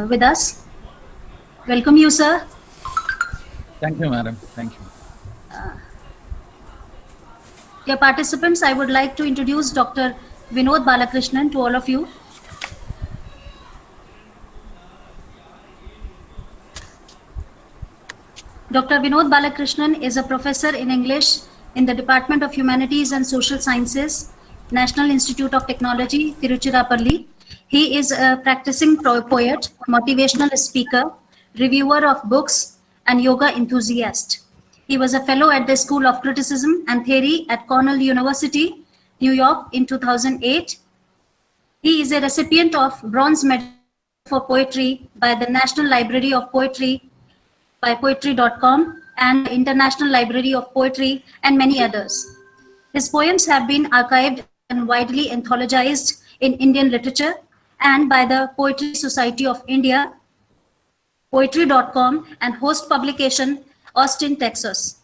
with us. Welcome you, sir. Thank you, madam. Thank you. Dear participants, I would like to introduce Dr. Vinod Balakrishnan to all of you. Dr. Vinod Balakrishnan is a professor in English in the Department of Humanities and Social Sciences, National Institute of Technology, Tiruchirappalli. He is a practicing poet, motivational speaker, reviewer of books, and yoga enthusiast. He was a fellow at the School of Criticism and Theory at Cornell University, New York in 2008. He is a recipient of Bronze Medal for Poetry by the National Library of Poetry by Poetry.com and the International Library of Poetry and many others. His poems have been archived and widely anthologized in Indian literature and by the Poetry Society of India, Poetry.com, and host publication Austin, Texas.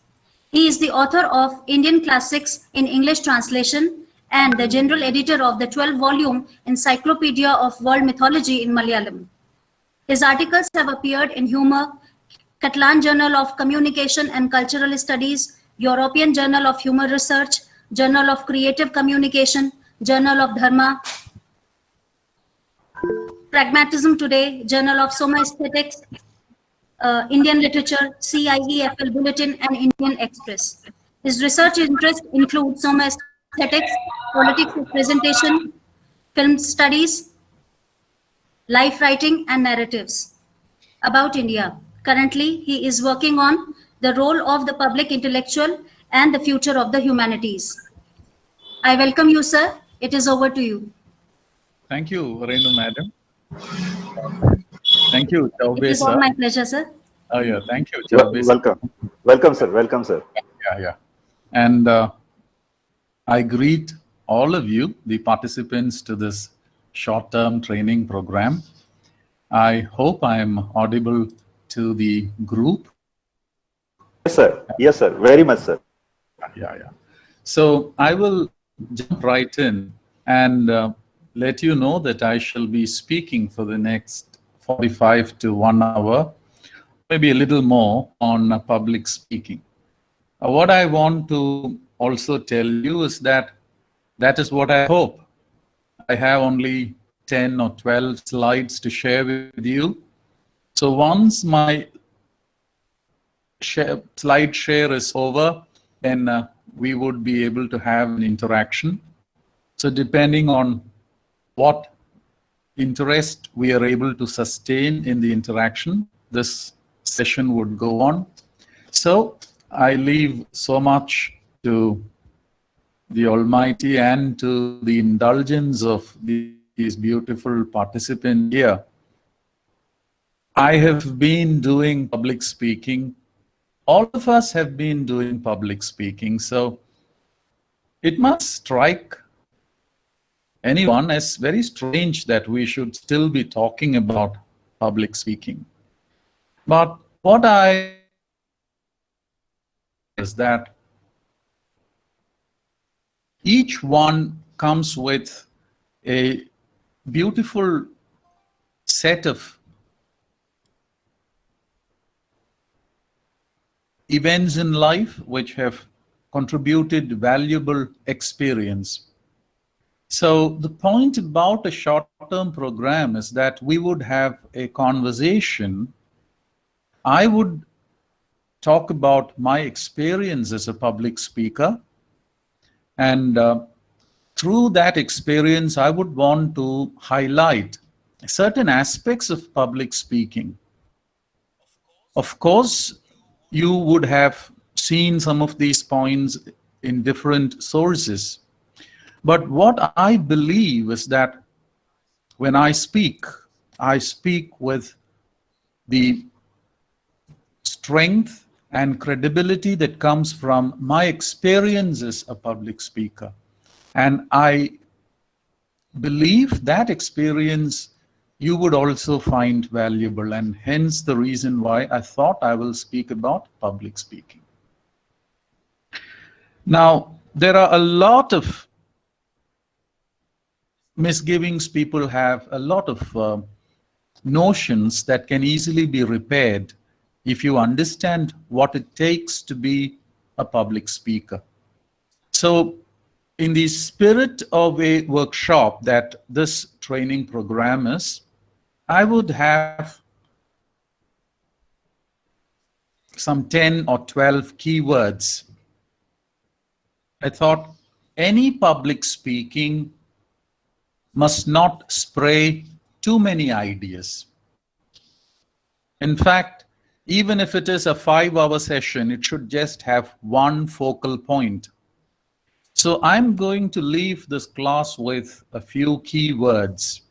He is the author of Indian Classics in English translation and the general editor of the 12-volume Encyclopedia of World Mythology in Malayalam. His articles have appeared in Humor, Catalan Journal of Communication and Cultural Studies, European Journal of Humor Research, Journal of Creative Communication, Journal of Dharma, Pragmatism Today, Journal of Soma Aesthetics, Indian Literature, CIEFL Bulletin, and Indian Express. His research interests include Soma Aesthetics, politics of presentation, film studies, life writing, and narratives about India. Currently, he is working on the role of the public intellectual and the future of the humanities. I welcome you, sir. It is over to you. Thank you, Renu, madam. Thank you, Chaube, It is all my pleasure, sir. Oh, yeah. Thank you, Chaube. Welcome. Welcome, sir. Welcome, sir. Yeah. And I greet all of you, the participants to this short-term training program. I hope I am audible to the group. Yes, sir. Yes, sir. Very much, sir. Yeah. So I will jump right in and let you know that I shall be speaking for the next 45 to 1 hour, maybe a little more, on public speaking. What I want to also tell you is that is what I hope. I have only 10 or 12 slides to share with you. So once my slide share is over, then we would be able to have an interaction. So depending on what interest we are able to sustain in the interaction, this session would go on. So I leave so much to the Almighty and to the indulgence of these beautiful participants here. I have been doing public speaking. All of us have been doing public speaking. So it must strike anyone as very strange that we should still be talking about public speaking. But what I is that each one comes with a beautiful set of events in life which have contributed valuable experience. So the point about a short-term program is that we would have a conversation. I would talk about my experience as a public speaker, and through that experience, I would want to highlight certain aspects of public speaking. Of course, you would have seen some of these points in different sources. But what I believe is that when I speak with the strength and credibility that comes from my experience as a public speaker. And I believe that experience you would also find valuable, and hence the reason why I thought I will speak about public speaking. Now, there are a lot of misgivings people have, a lot of notions that can easily be repaired if you understand what it takes to be a public speaker. So, in the spirit of a workshop that this training program is, I would have some 10 or 12 keywords. I thought any public speaking must not spray too many ideas. In fact, even if it is a 5-hour session, it should just have one focal point. So I'm going to leave this class with a few keywords.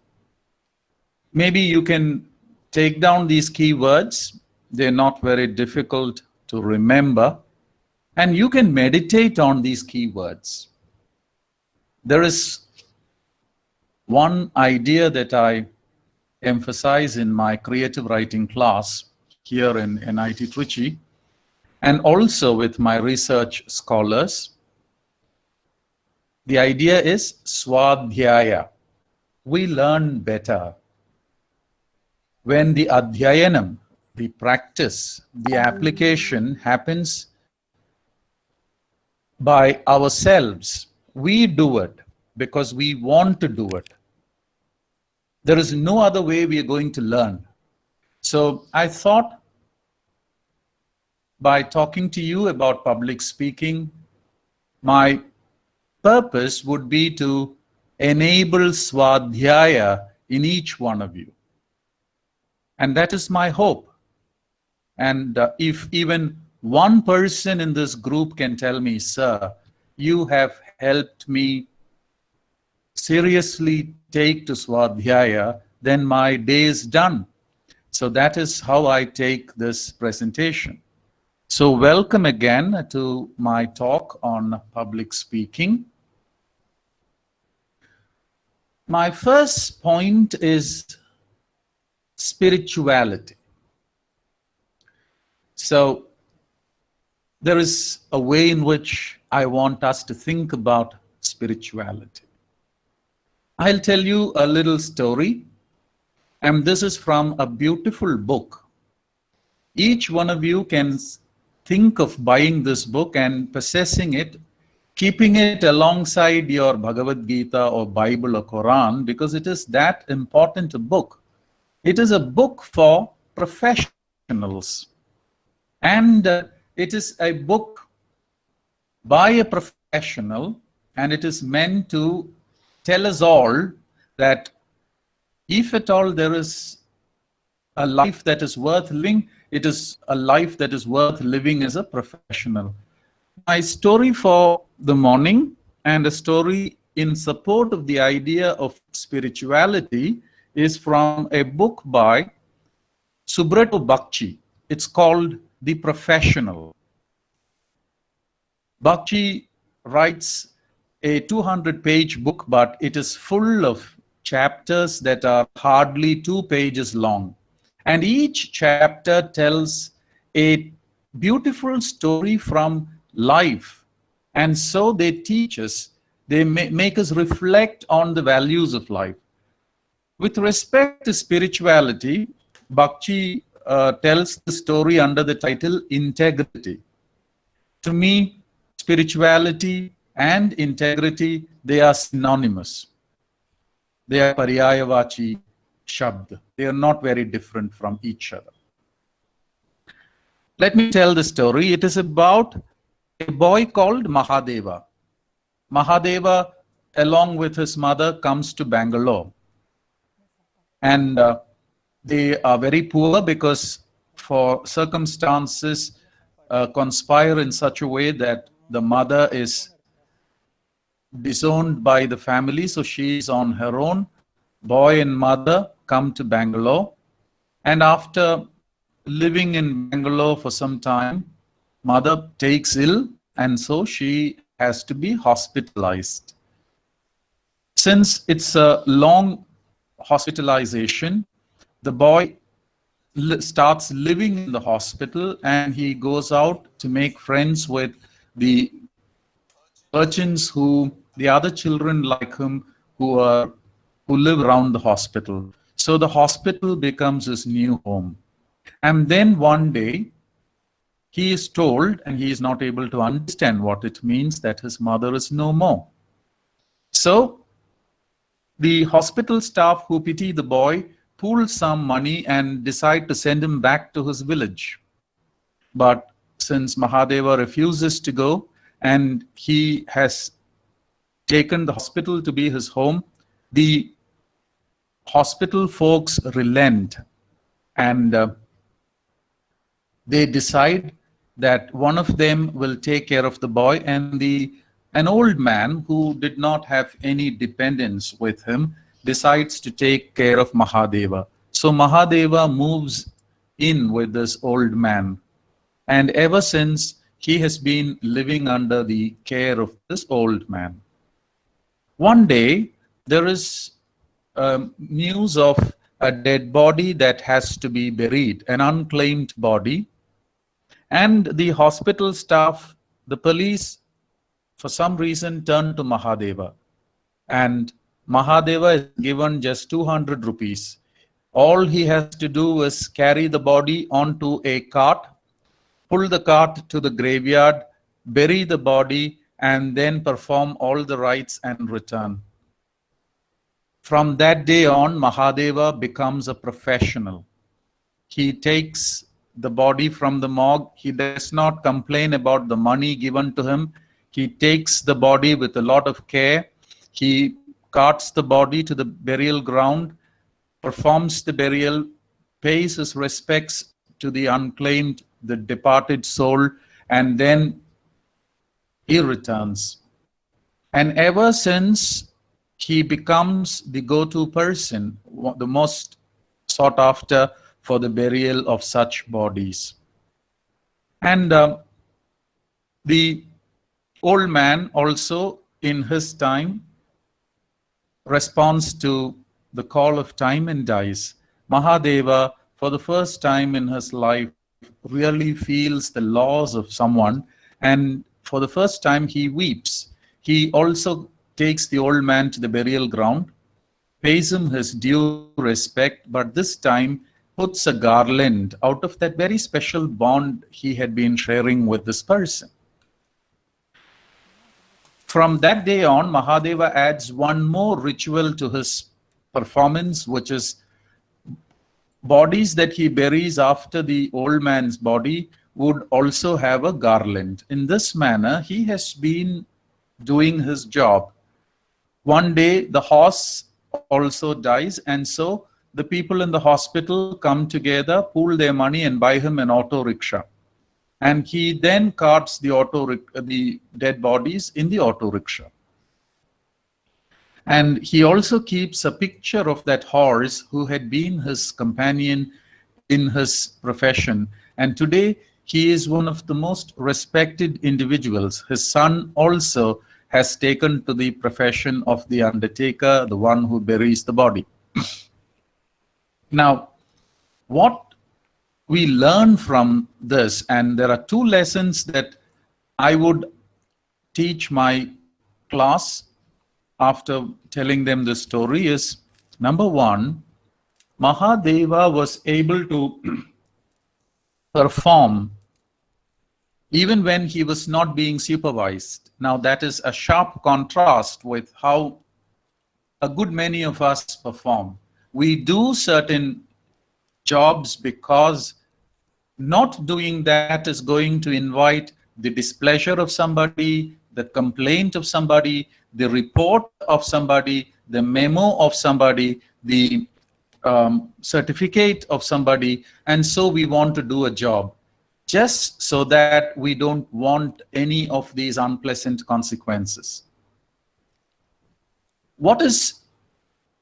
Maybe you can take down these keywords. They're not very difficult to remember. And you can meditate on these keywords. There is one idea that I emphasize in my creative writing class here in NIT Trichy, and also with my research scholars. The idea is swadhyaya. We learn better when the adhyayanam, the practice, the application happens by ourselves. We do it because we want to do it. There is no other way we are going to learn. So I thought by talking to you about public speaking, my purpose would be to enable swadhyaya in each one of you. And that is my hope. And if even one person in this group can tell me, sir, you have helped me seriously take to swadhyaya, then my day is done. So that is how I take this presentation. So welcome again to my talk on public speaking. My first point is spirituality. So there is a way in which I want us to think about spirituality. I'll tell you a little story, and this is from a beautiful book. Each one of you can think of buying this book and possessing it, keeping it alongside your Bhagavad Gita or Bible or Quran, because it is that important a book. It is a book for professionals. And it is a book by a professional, and it is meant to tell us all that if at all there is a life that is worth living, it is a life that is worth living as a professional. My story for the morning and a story in support of the idea of spirituality is from a book by Subrata Bakshi. It's called The Professional. Bakshi writes a 200-page book, but it is full of chapters that are hardly 2 pages long. And each chapter tells a beautiful story from life. And so they teach us, they make us reflect on the values of life. With respect to spirituality, Bakshi tells the story under the title Integrity. To me, spirituality and integrity, they are synonymous. They are paryayavachi shabd. They are not very different from each other. Let me tell the story. It is about a boy called Mahadeva. Mahadeva, along with his mother, comes to Bangalore. And they are very poor because for circumstances conspire in such a way that the mother is disowned by the family, so she is on her own. Boy and mother come to Bangalore, and after living in Bangalore for some time, mother takes ill, and so she has to be hospitalized. Since it's a long hospitalization, the boy starts living in the hospital, and he goes out to make friends with the urchins, the other children like him who live around the hospital. So the hospital becomes his new home. And then one day, he is told, and he is not able to understand what it means, that his mother is no more. So the hospital staff, who pity the boy, pool some money and decide to send him back to his village. But since Mahadeva refuses to go and he has taken the hospital to be his home, the hospital folks relent, and they decide that one of them will take care of the boy, and an old man who did not have any dependence with him decides to take care of Mahadeva. So Mahadeva moves in with this old man, and ever since he has been living under the care of this old man. One day there is news of a dead body that has to be buried, an unclaimed body. And the hospital staff, the police, for some reason turned to Mahadeva. And Mahadeva is given just 200 rupees. All he has to do is carry the body onto a cart, pull the cart to the graveyard, bury the body, and then perform all the rites and return. From that day on, Mahadeva becomes a professional. He takes the body from the morgue. He does not complain about the money given to him. He takes the body with a lot of care. He carts the body to the burial ground, performs the burial, pays his respects to the unclaimed, the departed soul, and then he returns. And ever since, he becomes the go-to person, the most sought after for the burial of such bodies. And the old man also, in his time, responds to the call of time and dies. Mahadeva, for the first time in his life, really feels the loss of someone, and for the first time he weeps. He also takes the old man to the burial ground, pays him his due respect, but this time puts a garland out of that very special bond he had been sharing with this person. From that day on, Mahadeva adds one more ritual to his performance, which is bodies that he buries after the old man's body would also have a garland. In this manner, he has been doing his job. One day, the horse also dies, and so the people in the hospital come together, pool their money, and buy him an auto rickshaw. And he then carts the dead bodies in the auto rickshaw. And he also keeps a picture of that horse who had been his companion in his profession. And today, he is one of the most respected individuals. His son also has taken to the profession of the undertaker, the one who buries the body. Now, what we learn from this, and there are two lessons that I would teach my class after telling them this story is, number one, Mahadeva was able to perform even when he was not being supervised. Now, that is a sharp contrast with how a good many of us perform. We do certain jobs because not doing that is going to invite the displeasure of somebody, the complaint of somebody, the report of somebody, the memo of somebody, the certificate of somebody, and so we want to do a job just so that we don't want any of these unpleasant consequences. What is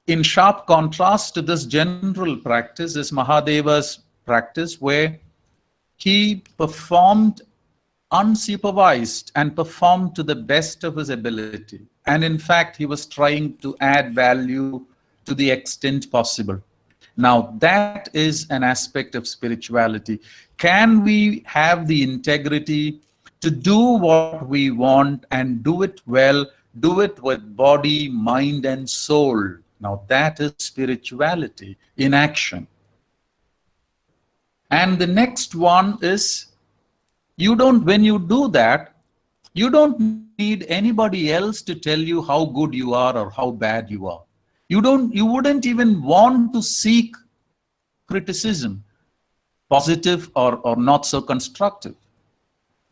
in sharp contrast to this general practice is Mahadeva's practice, where he performed unsupervised and performed to the best of his ability. And in fact, he was trying to add value to the extent possible. Now, that is an aspect of spirituality. Can we have the integrity to do what we want and do it well, do it with body, mind, and soul? Now that is spirituality in action. And the next one is, when you do that, you don't need anybody else to tell you how good you are or how bad you are. You wouldn't even want to seek criticism, positive or not so constructive,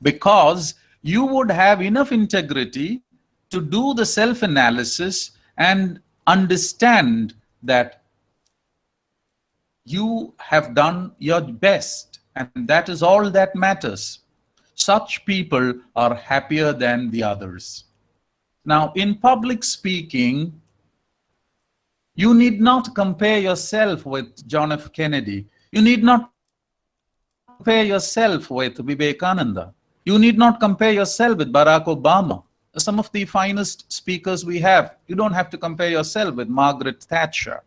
because you would have enough integrity to do the self-analysis and understand that you have done your best, and that is all that matters. Such people are happier than the others. Now, in public speaking, you need not compare yourself with John F. Kennedy. You need not compare yourself with Vivekananda. You need not compare yourself with Barack Obama. Some of the finest speakers we have. You don't have to compare yourself with Margaret Thatcher.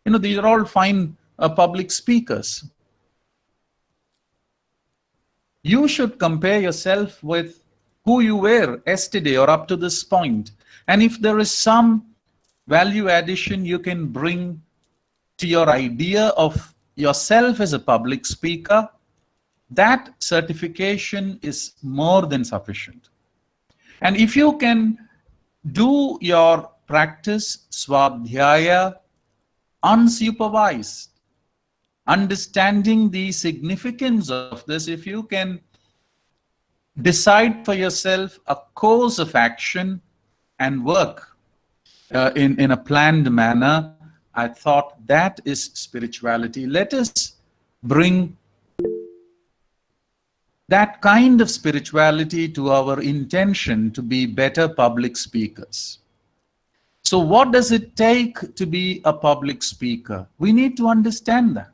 These are all fine public speakers. You should compare yourself with who you were yesterday or up to this point. And if there is some value addition you can bring to your idea of yourself as a public speaker, that certification is more than sufficient. And if you can do your practice swadhyaya unsupervised, understanding the significance of this, if you can decide for yourself a course of action and work in a planned manner, I thought that is spirituality. Let us bring that kind of spirituality to our intention to be better public speakers. So what does it take to be a public speaker? We need to understand that.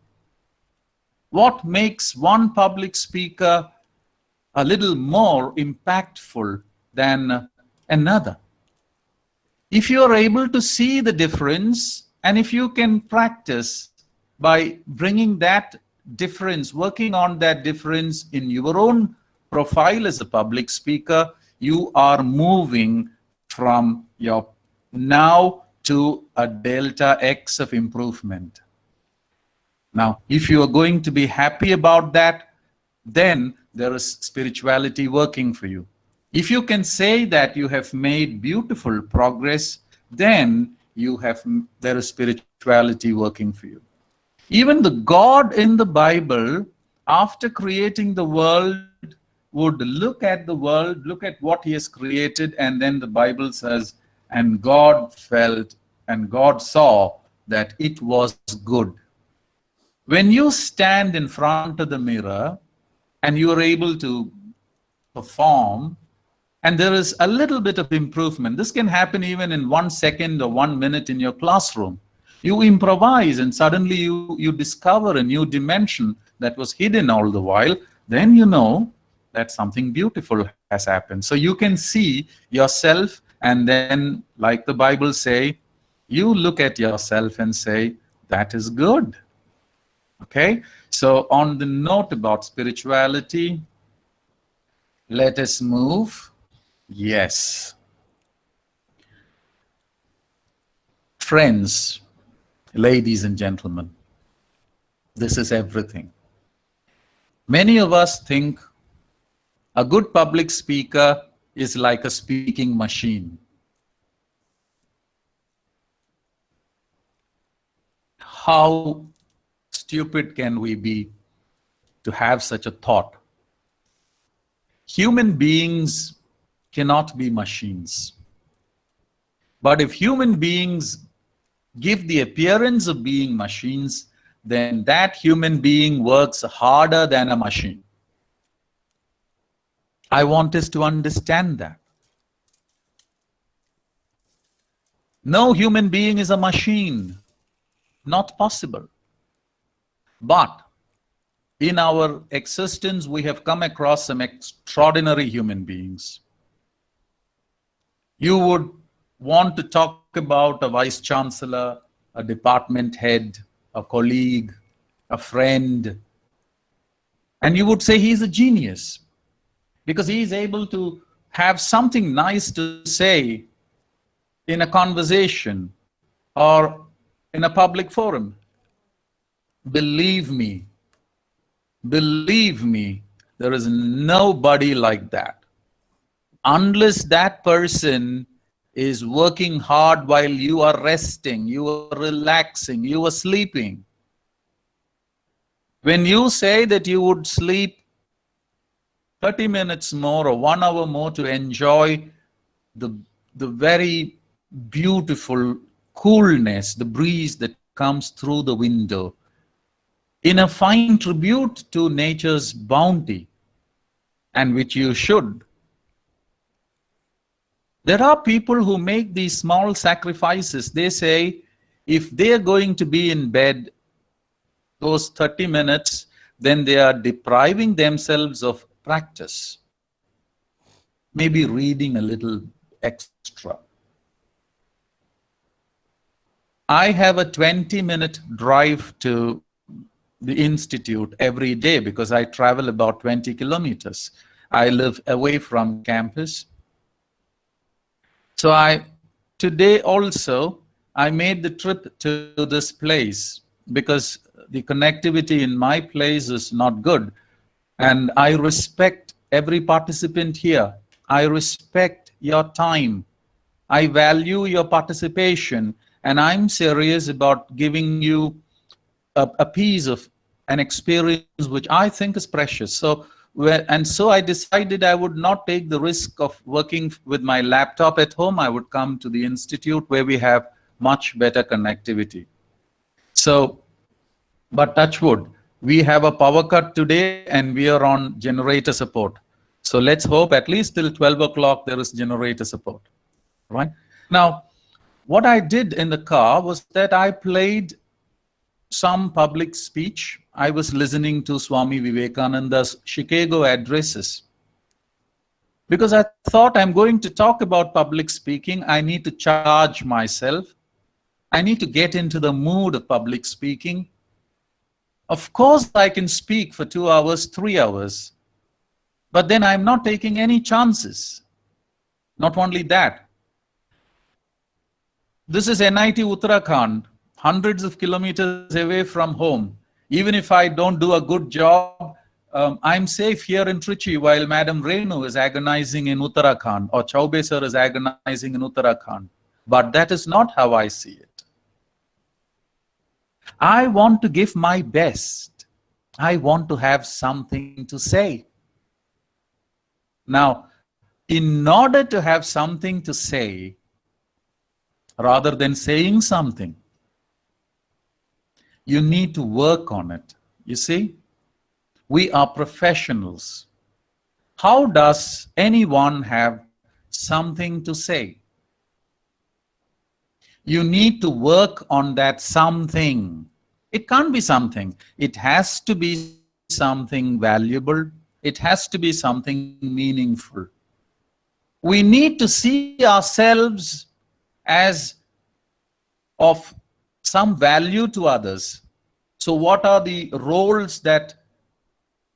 What makes one public speaker a little more impactful than another? If you are able to see the difference, and if you can practice by bringing that difference, working on that difference in your own profile as a public speaker, you are moving from your now to a delta X of improvement. Now, if you are going to be happy about that, then there is spirituality working for you. If you can say that you have made beautiful progress, then there is spirituality working for you. Even the God in the Bible, after creating the world, would look at the world, look at what he has created, and then the Bible says, and God felt and God saw that it was good. When you stand in front of the mirror and you are able to perform, and there is a little bit of improvement, this can happen even in 1 second or 1 minute in your classroom. You improvise and suddenly you discover a new dimension that was hidden all the while, then you know that something beautiful has happened. So you can see yourself, and then, like the Bible say, you look at yourself and say, that is good. Okay? So on the note about spirituality, let us move. Yes. Friends, ladies and gentlemen, this is everything. Many of us think a good public speaker is like a speaking machine. How stupid can we be to have such a thought? Human beings cannot be machines. But if human beings give the appearance of being machines, then that human being works harder than a machine. I want us to understand that. No human being is a machine. Not possible. But in our existence, we have come across some extraordinary human beings. You would want to talk about a vice chancellor, a department head, a colleague, a friend, and you would say he's a genius because he is able to have something nice to say in a conversation, or in a public forum. Believe me, there is nobody like that. Unless that person is working hard while you are resting, you are relaxing, you are sleeping. When you say that you would sleep 30 minutes more or 1 hour more to enjoy the very beautiful coolness, the breeze that comes through the window, in a fine tribute to nature's bounty, and which you should. There are people who make these small sacrifices. They say if they are going to be in bed those 30 minutes, then they are depriving themselves of practice. Maybe reading a little extra. I have a 20-minute drive to the institute every day because I travel about 20 kilometers. I live away from campus. So today also, I made the trip to this place because the connectivity in my place is not good. And I respect every participant here. I respect your time. I value your participation. And I'm serious about giving you a piece of an experience which I think is precious. So I decided I would not take the risk of working with my laptop at home. I would come to the institute where we have much better connectivity. So, but touch wood, we have a power cut today and we are on generator support. So let's hope at least till 12 o'clock there is generator support, right? Now, what I did in the car was that I played some public speech. I was listening to Swami Vivekananda's Chicago addresses. Because I thought I'm going to talk about public speaking, I need to charge myself. I need to get into the mood of public speaking. Of course, I can speak for 2 hours, 3 hours, but then I'm not taking any chances. Not only that, this is NIT Uttarakhand, hundreds of kilometers away from home. Even if I don't do a good job, I'm safe here in Trichy while Madam Renu is agonizing in Uttarakhand or Chaube sir is agonizing in Uttarakhand. But that is not how I see it. I want to give my best. I want to have something to say. Now, in order to have something to say, rather than saying something, you need to work on it. You see, we are professionals. How does anyone have something to say? You need to work on that something. It can't be something. It has to be something valuable. It has to be something meaningful. We need to see ourselves as of some value to others. So what are the roles that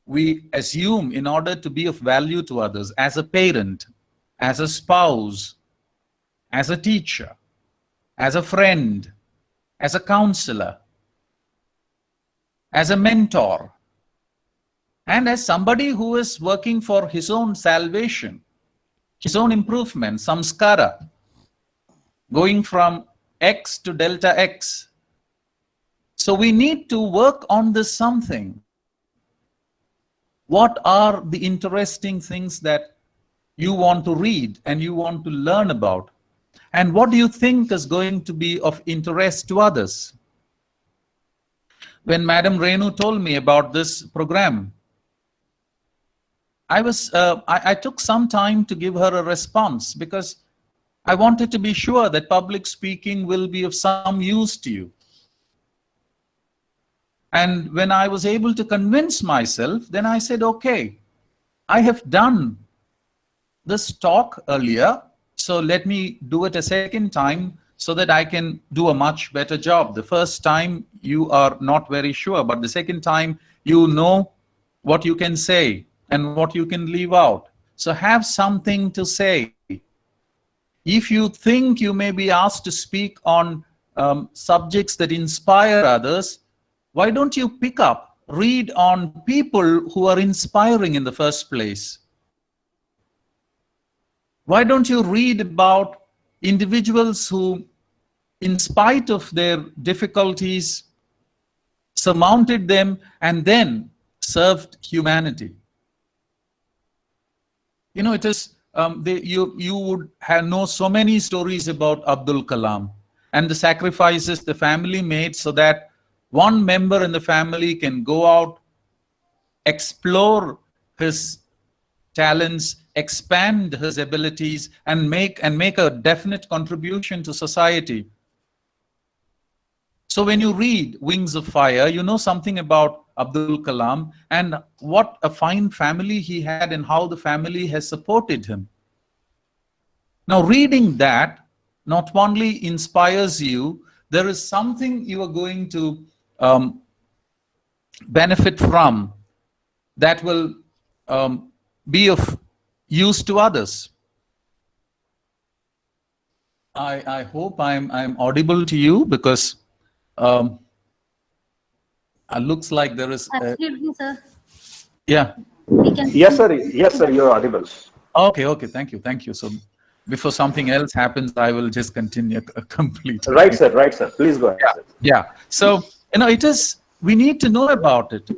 we assume in order to be of value to others? As a parent, as a spouse, as a teacher, as a friend, as a counselor, as a mentor, and as somebody who is working for his own salvation, his own improvement, samskara, going from X to delta X. So we need to work on this something. What are the interesting things that you want to read and you want to learn about? And what do you think is going to be of interest to others? When Madam Renu told me about this program, I took some time to give her a response because I wanted to be sure that public speaking will be of some use to you. And when I was able to convince myself, then I said, okay, I have done this talk earlier, so let me do it a second time so that I can do a much better job. The first time you are not very sure, but the second time you know what you can say and what you can leave out. So have something to say. If you think you may be asked to speak on subjects that inspire others, why don't you read on people who are inspiring in the first place? Why don't you read about individuals who, in spite of their difficulties, surmounted them and then served humanity? You know, it is, you would know so many stories about Abdul Kalam and the sacrifices the family made so that one member in the family can go out, explore his talents, expand his abilities, and make a definite contribution to society. So when you read Wings of Fire, you know something about Abdul Kalam and what a fine family he had and how the family has supported him. Now, reading that not only inspires you, there is something you are going to benefit from that will be of use to others. I hope I'm audible to you, because looks like there is Absolutely, sir. yeah. We can. Yes, sir. Yes, sir. You're audible. Okay, thank you. So before something else happens, I will just continue complete. Right, sir. Right, sir. Please go ahead, sir. Yeah. So, we need to know about it.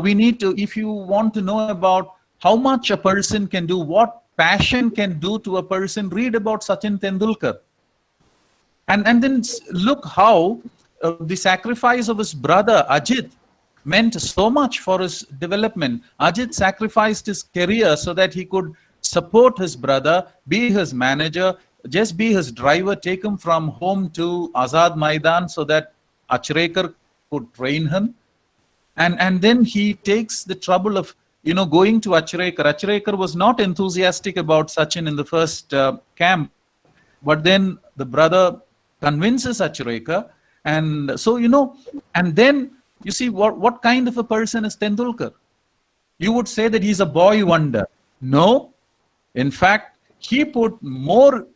We need to, if you want to know about how much a person can do, what passion can do to a person, read about Sachin Tendulkar. And then look how the sacrifice of his brother Ajit meant so much for his development. Ajit sacrificed his career so that he could support his brother, be his manager, just be his driver, take him from home to Azad Maidan so that Achrekar could train him. And then he takes the trouble of, going to Achrekar. Achrekar was not enthusiastic about Sachin in the first camp, but then the brother convinces Achrekar. And so, and then you see what kind of a person is Tendulkar. You would say that he's a boy wonder. No, in fact, he put more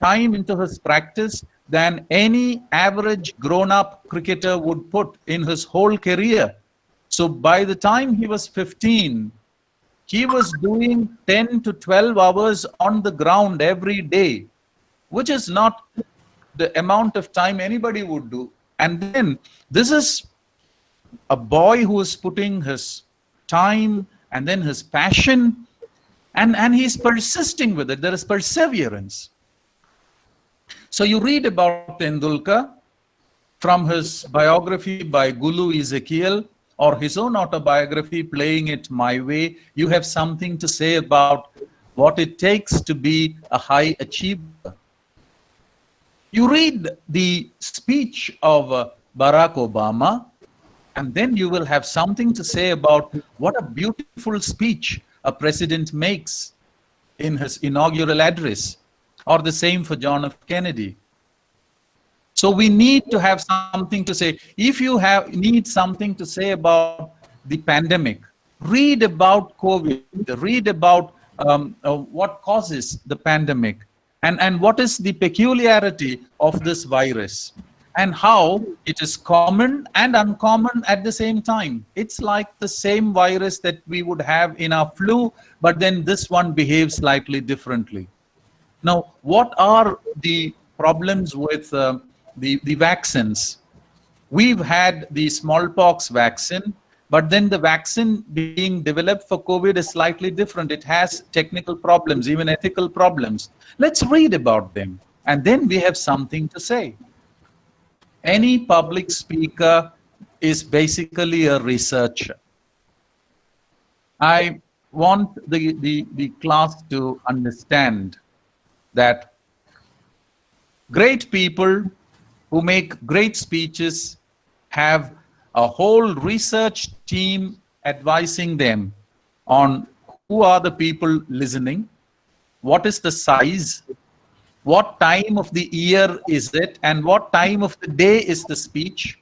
time into his practice than any average grown-up cricketer would put in his whole career. So by the time he was 15, he was doing 10 to 12 hours on the ground every day, which is not the amount of time anybody would do. And then this is a boy who is putting his time and then his passion, and he's persisting with it. There is perseverance. So you read about Tendulkar from his biography by Gulu Ezekiel or his own autobiography, Playing It My Way. You have something to say about what it takes to be a high achiever. You read the speech of Barack Obama, and then you will have something to say about what a beautiful speech a president makes in his inaugural address, or the same for John F. Kennedy. So we need to have something to say. If you need something to say about the pandemic, read about COVID, read about what causes the pandemic, and what is the peculiarity of this virus, and how it is common and uncommon at the same time. It's like the same virus that we would have in our flu, but then this one behaves slightly differently. Now, what are the problems with the vaccines? We've had the smallpox vaccine, but then the vaccine being developed for COVID is slightly different. It has technical problems, even ethical problems. Let's read about them, and then we have something to say. Any public speaker is basically a researcher. I want the class to understand that great people who make great speeches have a whole research team advising them on who are the people listening, what is the size, what time of the year is it, and what time of the day is the speech.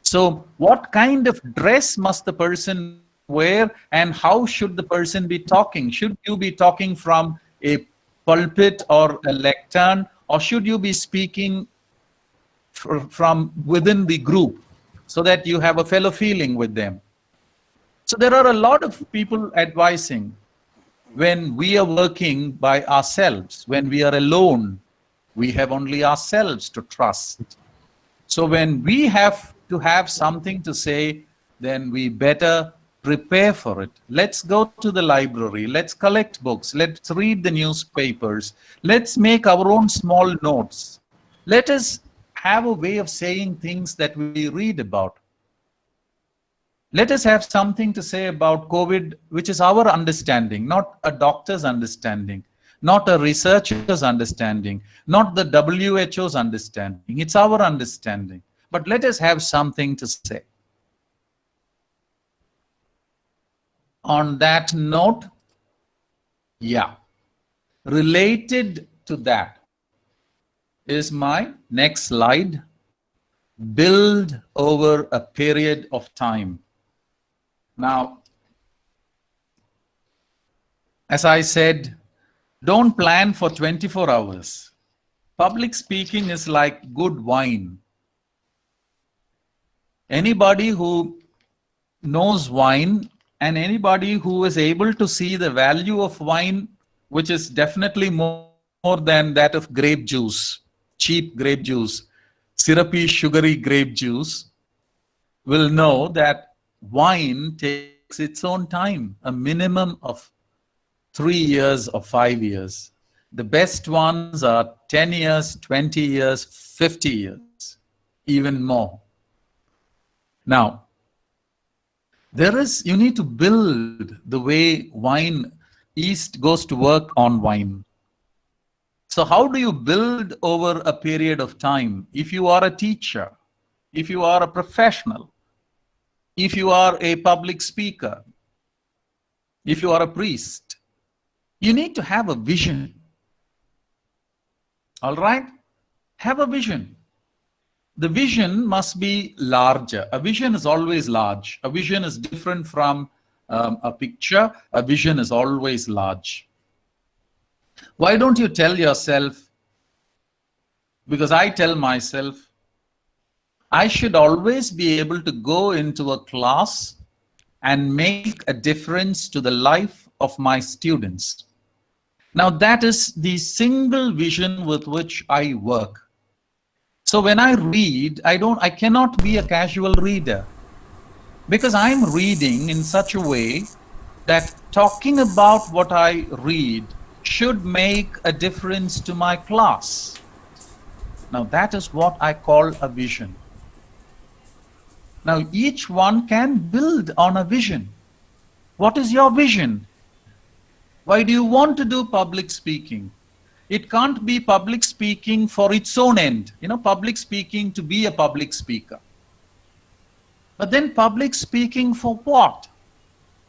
So what kind of dress must the person wear, and how should the person be talking? Should you be talking from a pulpit or a lectern, or should you be speaking from within the group so that you have a fellow feeling with them. So there are a lot of people advising when we are working by ourselves, when we are alone, we have only ourselves to trust. So when we have to have something to say, then we better prepare for it. Let's go to the library, let's collect books, let's read the newspapers, let's make our own small notes. Let us have a way of saying things that we read about. Let us have something to say about COVID, which is our understanding, not a doctor's understanding, not a researcher's understanding, not the WHO's understanding. It's our understanding. But let us have something to say. On that note, related to that is my next slide. Build over a period of time. Now, as I said, don't plan for 24 hours. Public speaking is like good wine. Anybody who knows wine and anybody who is able to see the value of wine, which is definitely more than that of grape juice, cheap grape juice, syrupy, sugary grape juice, will know that wine takes its own time, a minimum of 3 years or 5 years. The best ones are 10 years, 20 years, 50 years, even more. Now, you need to build the way wine, yeast goes to work on wine. So how do you build over a period of time? If you are a teacher, if you are a professional, if you are a public speaker, if you are a priest, you need to have a vision. All right? Have a vision. The vision must be larger. A vision is always large. A vision is different from a picture. A vision is always large. Why don't you tell yourself, because I tell myself, I should always be able to go into a class and make a difference to the life of my students. Now that is the single vision with which I work. So when I read, I cannot be a casual reader, because I'm reading in such a way that talking about what I read should make a difference to my class. Now that is what I call a vision. Now each one can build on a vision. What is your vision? Why do you want to do public speaking? It can't be public speaking for its own end. You know, public speaking to be a public speaker. But then public speaking for what?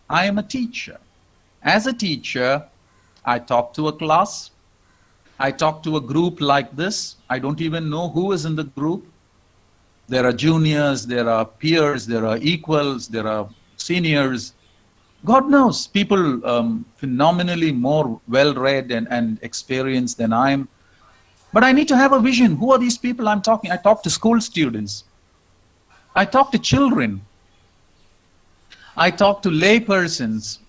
I am a teacher. As a teacher, I talk to a class. I talk to a group like this. I don't even know who is in the group. There are juniors, there are peers, there are equals, there are seniors. God knows, people phenomenally more well-read and experienced than I am. But I need to have a vision. Who are these people I'm talking? I talk to school students. I talk to children. I talk to lay persons.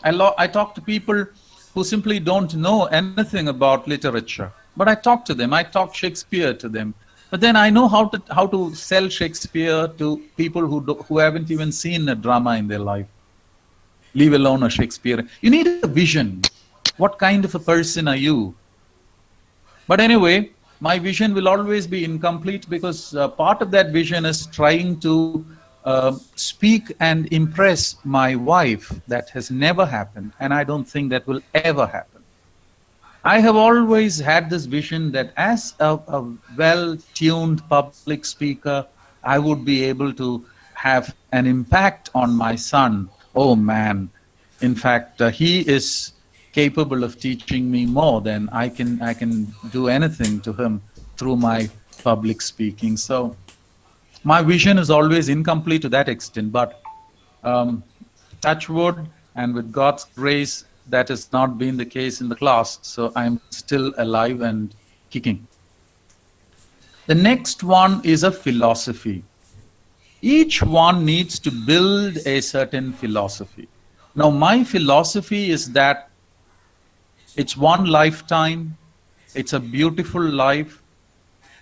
I talk to people who simply don't know anything about literature. But I talk to them. I talk Shakespeare to them. But then I know how to sell Shakespeare to people who haven't even seen a drama in their life, leave alone a Shakespeare. You need a vision. What kind of a person are you? But anyway, my vision will always be incomplete, because part of that vision is trying to speak and impress my wife. That has never happened, and I don't think that will ever happen. I have always had this vision that as a well-tuned public speaker, I would be able to have an impact on my son. Oh man, in fact, he is capable of teaching me more than I can do anything to him through my public speaking. So my vision is always incomplete to that extent, but touch wood, and with God's grace, that has not been the case in the class. So I'm still alive and kicking. The next one is a philosophy. Each one needs to build a certain philosophy. Now, my philosophy is that it's one lifetime, it's a beautiful life,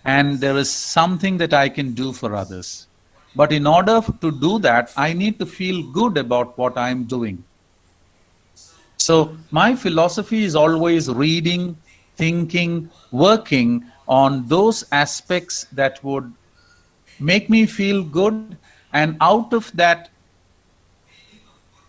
and there is something that I can do for others. But in order to do that, I need to feel good about what I'm doing. So my philosophy is always reading, thinking, working on those aspects that would make me feel good, and out of that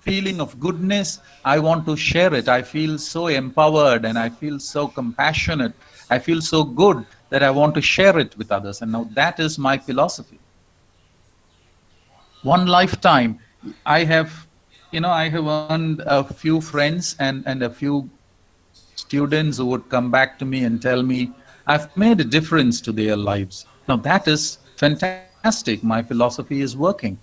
feeling of goodness, I want to share it. I feel so empowered and I feel so compassionate. I feel so good that I want to share it with others. And now that is my philosophy. One lifetime, I have, I have earned a few friends and a few students who would come back to me and tell me, I've made a difference to their lives. Now that is fantastic. My philosophy is working.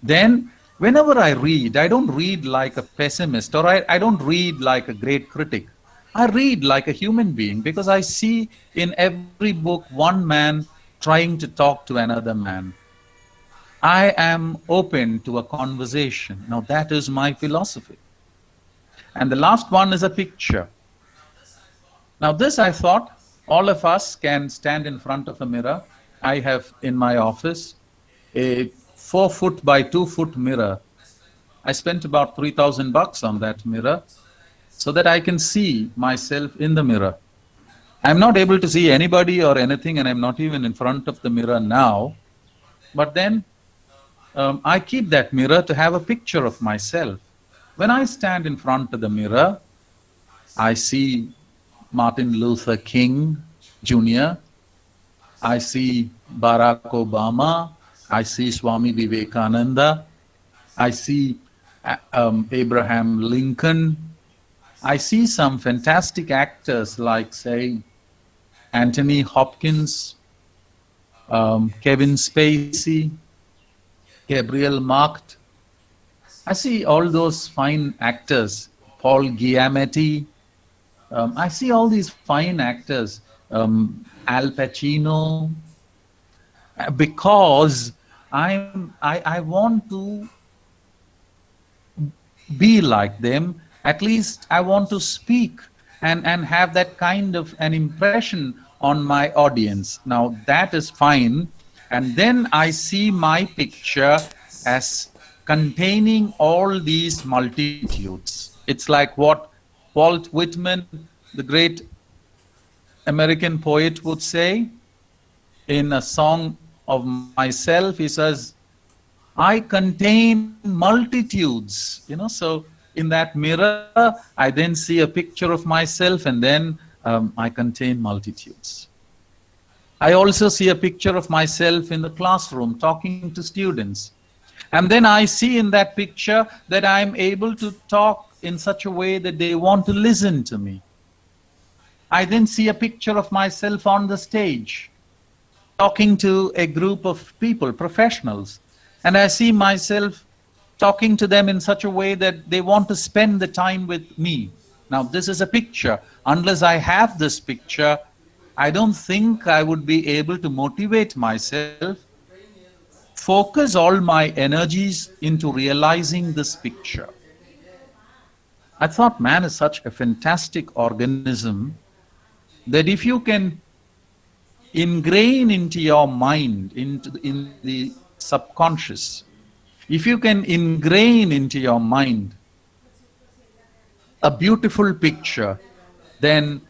Then, whenever I read, I don't read like a pessimist, or I don't read like a great critic. I read like a human being, because I see in every book one man trying to talk to another man. I am open to a conversation. Now that is my philosophy. And the last one is a picture. Now this, I thought, all of us can stand in front of a mirror. I have in my office a 4-foot by 2-foot mirror. I spent about $3,000 on that mirror so that I can see myself in the mirror. I'm not able to see anybody or anything, and I'm not even in front of the mirror now. But then I keep that mirror to have a picture of myself. When I stand in front of the mirror, I see Martin Luther King Jr., I see Barack Obama, I see Swami Vivekananda, I see Abraham Lincoln. I see some fantastic actors like, say, Anthony Hopkins, Kevin Spacey, Gabriel Markt. I see all those fine actors, Paul Giamatti. I see all these fine actors, Al Pacino, because I want to be like them. At least I want to speak and have that kind of an impression on my audience. Now that is fine. And then I see my picture as containing all these multitudes. It's like what Walt Whitman, the great American poet, would say in a song of myself. He says, I contain multitudes, so in that mirror, I then see a picture of myself, and then I contain multitudes. I also see a picture of myself in the classroom talking to students. And then I see in that picture that I'm able to talk in such a way that they want to listen to me. I then see a picture of myself on the stage, talking to a group of people, professionals. And I see myself talking to them in such a way that they want to spend the time with me. Now, this is a picture. Unless I have this picture, I don't think I would be able to motivate myself, focus all my energies into realizing this picture. I thought man is such a fantastic organism that if you can ingrain into your mind, in the subconscious, if you can ingrain into your mind a beautiful picture, then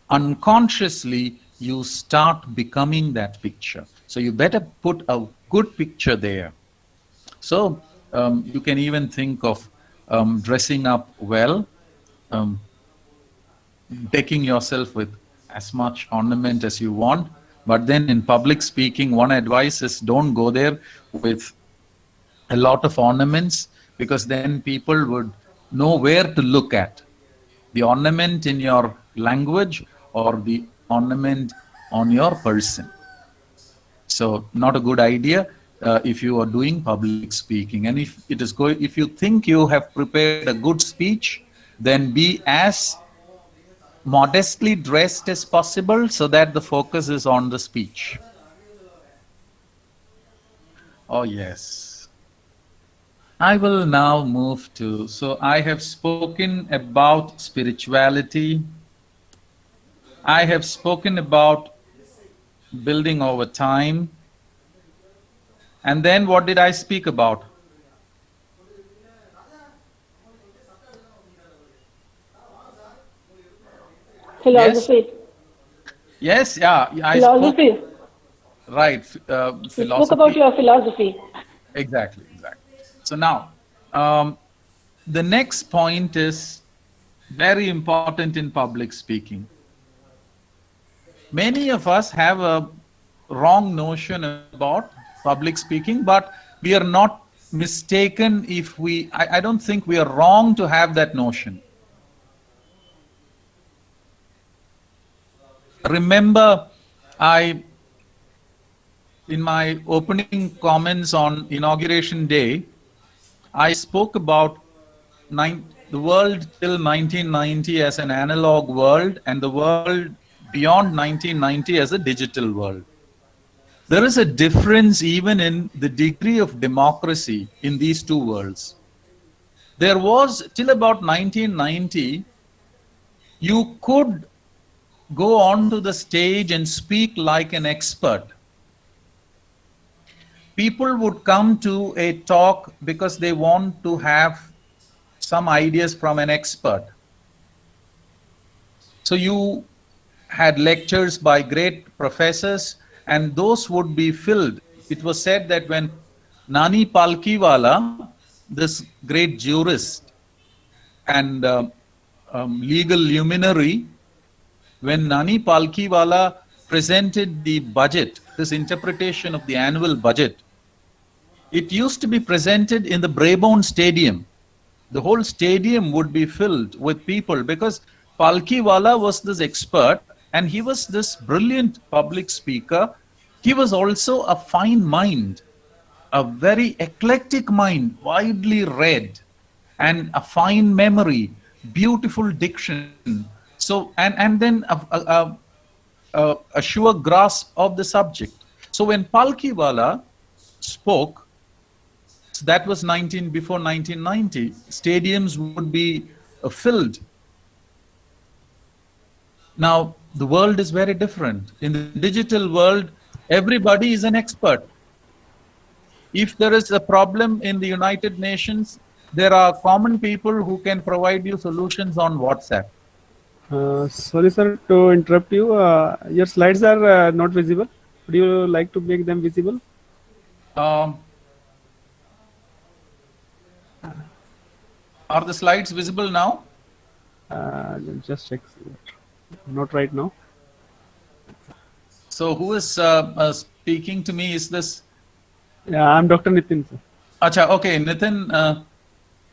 unconsciously you start becoming that picture. So you better put a good picture there. So you can even think of dressing up well, decking yourself with as much ornament as you want. But then in public speaking, one advice is don't go there with a lot of ornaments, because then people would know where to look at. The ornament in your language or the ornament on your person. So not a good idea if you are doing public speaking. And if you think you have prepared a good speech, then be as modestly dressed as possible so that the focus is on the speech. Oh, yes. I will now move to, so I have spoken about spirituality. I have spoken about building over time. And then what did I speak about? Yes? Philosophy. Yes, yeah, I spoke, Philosophy. right, You spoke about philosophy. your philosophy. Exactly, exactly. So now, the next point is very important in public speaking. Many of us have a wrong notion about public speaking, but we are not mistaken if I don't think we are wrong to have that notion. Remember, in my opening comments on Inauguration Day, I spoke about the world till 1990 as an analog world and the world beyond 1990 as a digital world. There is a difference even in the degree of democracy in these two worlds. There was, till about 1990, you could go onto the stage and speak like an expert. People would come to a talk because they want to have some ideas from an expert. So you had lectures by great professors, and those would be filled. It was said that when Nani Palkiwala, this great jurist and legal luminary, when Nani Palkiwala presented the budget, his interpretation of the annual budget, it used to be presented in the Brabourne Stadium. The whole stadium would be filled with people because Palkiwala was this expert and he was this brilliant public speaker. He was also a fine mind, a very eclectic mind, widely read, and a fine memory, beautiful diction. So, and then a sure grasp of the subject. So when Palkiwala spoke, so that was before 1990, stadiums would be filled. Now, the world is very different. In the digital world, everybody is an expert. If there is a problem in the United Nations, there are common people who can provide you solutions on WhatsApp. Sorry, sir, to interrupt you. Your slides are not visible. Would you like to make them visible? Are the slides visible now? Just check. Not right now. So who is speaking to me? Is this? Yeah, I'm Dr. Nitin, sir. Acha, okay, Nitin.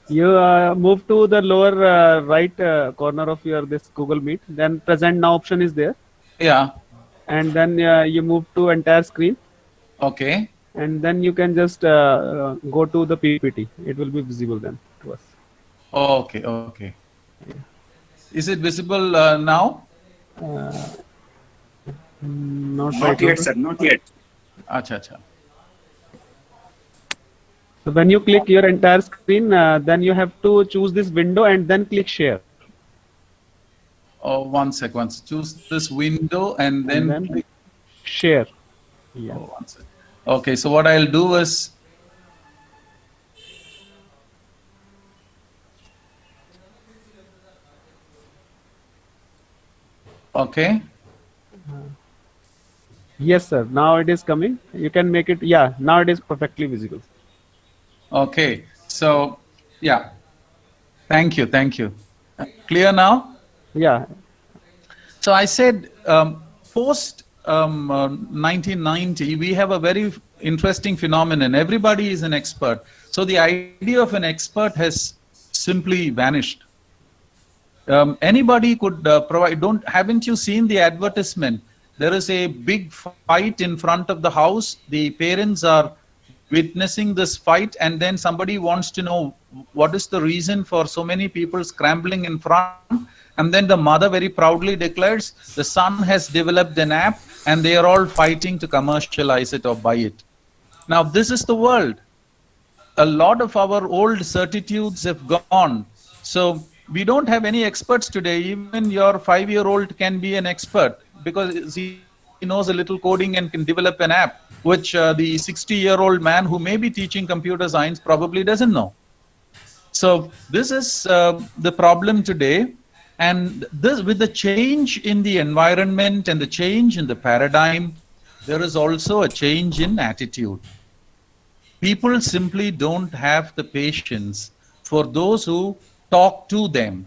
You move to the lower right corner of your this Google Meet. Then present now option is there. Yeah. And then you move to entire screen. Okay. And then you can just go to the PPT. It will be visible then to us. Okay, okay. Is it visible now? Not Not right yet, now. sir. Not yet. Acha, acha. So when you click your entire screen, then you have to choose this window and then click share. Oh, one sec. Choose this window and then click. Share. Yeah. Oh, one sec. Okay, so what I'll do is, okay. Yes, sir. Now it is coming. You can make it. Yeah. Now it is perfectly visible. Okay, so yeah. Thank you, thank you. Clear now? Yeah. So I said post 1990, we have a very interesting phenomenon. Everybody is an expert. So the idea of an expert has simply vanished. Anybody could provide. Haven't you seen the advertisement? There is a big fight in front of the house. The parents are witnessing this fight, and then somebody wants to know what is the reason for so many people scrambling in front, And then the mother very proudly declares the son has developed an app and they are all fighting to commercialize it or buy it. Now, this is the world. A lot of our old certitudes have gone. So we don't have any experts today. Even your 5-year-old can be an expert because he knows a little coding and can develop an app, which the 60-year-old man who may be teaching computer science probably doesn't know. So this is the problem today. And this, with the change in the environment and the change in the paradigm, there is also a change in attitude. People simply don't have the patience for those who talk to them.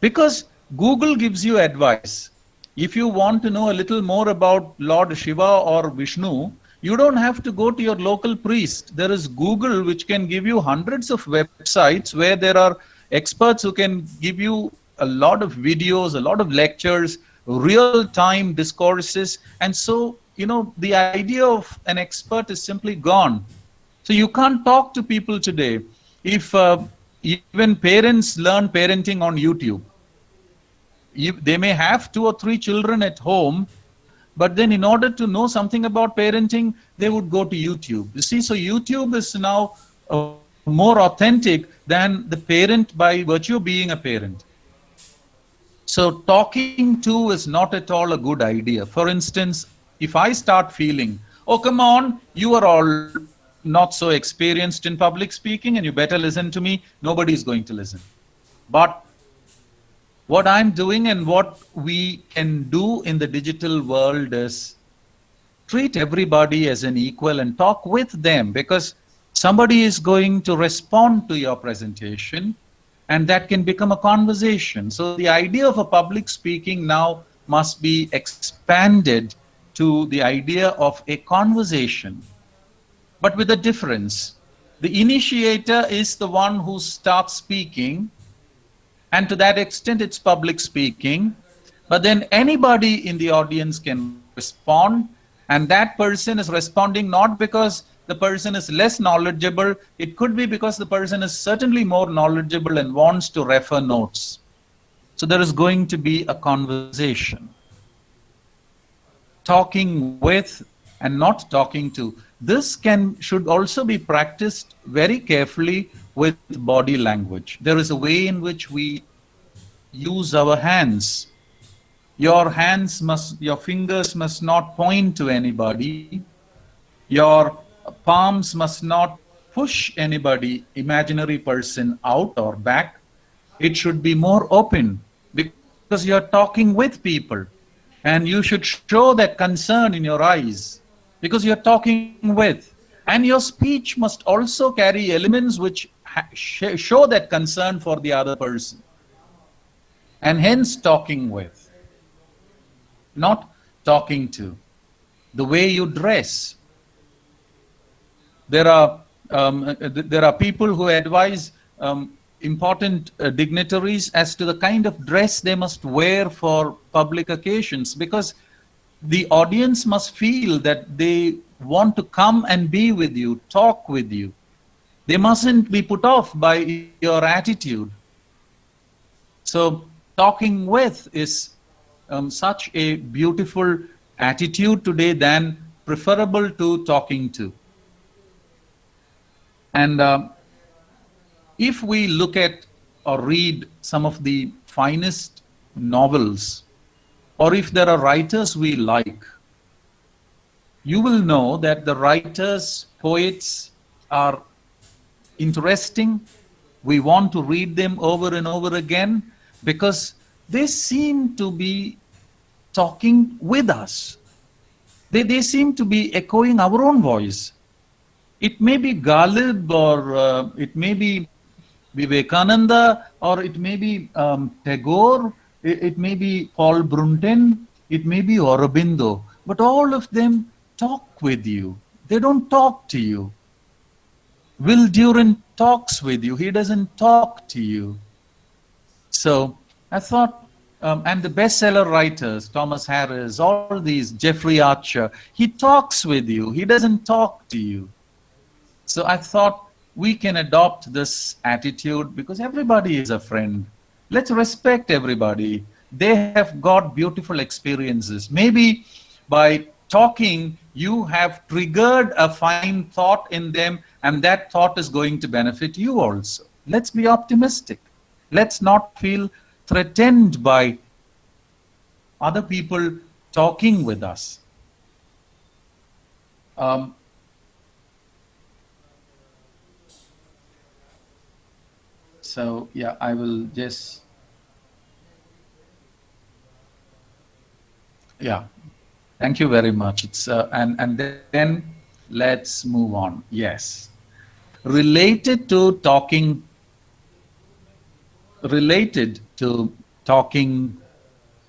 Because Google gives you advice. If you want to know a little more about Lord Shiva or Vishnu, you don't have to go to your local priest. There is Google, which can give you hundreds of websites where there are experts who can give you a lot of videos, a lot of lectures, real-time discourses. And so, you know, the idea of an expert is simply gone. So you can't talk to people today. If even parents learn parenting on YouTube, they may have 2 or 3 children at home, but then in order to know something about parenting, they would go to YouTube. You see, so YouTube is now more authentic than the parent by virtue of being a parent. So talking to is not at all a good idea. For instance, if I start feeling, oh, come on, you are all not so experienced in public speaking and you better listen to me, nobody's going to listen. But what I'm doing and what we can do in the digital world is treat everybody as an equal and talk with them, because somebody is going to respond to your presentation and that can become a conversation. So the idea of a public speaking now must be expanded to the idea of a conversation, but with a difference. The initiator is the one who starts speaking, and to that extent it's public speaking, but then anybody in the audience can respond, and that person is responding not because the person is less knowledgeable, it could be because the person is certainly more knowledgeable and wants to refer notes. So there is going to be a conversation. Talking with and not talking to. This should also be practiced very carefully with body language. There is a way in which we use our hands. Your fingers must not point to anybody. Your palms must not push anybody, imaginary person, out or back. It should be more open because you're talking with people. And you should show that concern in your eyes because you're talking with. And your speech must also carry elements which show that concern for the other person. And hence talking with, not talking to. The way you dress. There are people who advise important dignitaries as to the kind of dress they must wear for public occasions, because the audience must feel that they want to come and be with you, talk with you. They mustn't be put off by your attitude. So talking with is such a beautiful attitude today than preferable to talking to. And if we look at or read some of the finest novels, or if there are writers we like, you will know that the writers, poets are interesting. We want to read them over and over again because they seem to be talking with us. They seem to be echoing our own voice. It may be Ghalib, or it may be Vivekananda, or it may be Tagore, it may be Paul Brunton, it may be Aurobindo, but all of them talk with you. They don't talk to you. Will Durant talks with you. He doesn't talk to you. So I thought, and the bestseller writers, Thomas Harris, all these, Jeffrey Archer, he talks with you. He doesn't talk to you. So I thought we can adopt this attitude because everybody is a friend. Let's respect everybody. They have got beautiful experiences. Maybe by talking, you have triggered a fine thought in them, and that thought is going to benefit you also. Let's be optimistic. Let's not feel threatened by other people talking with us. So yeah, I will just, yeah, thank you very much. It's and then let's move on. Yes, related to talking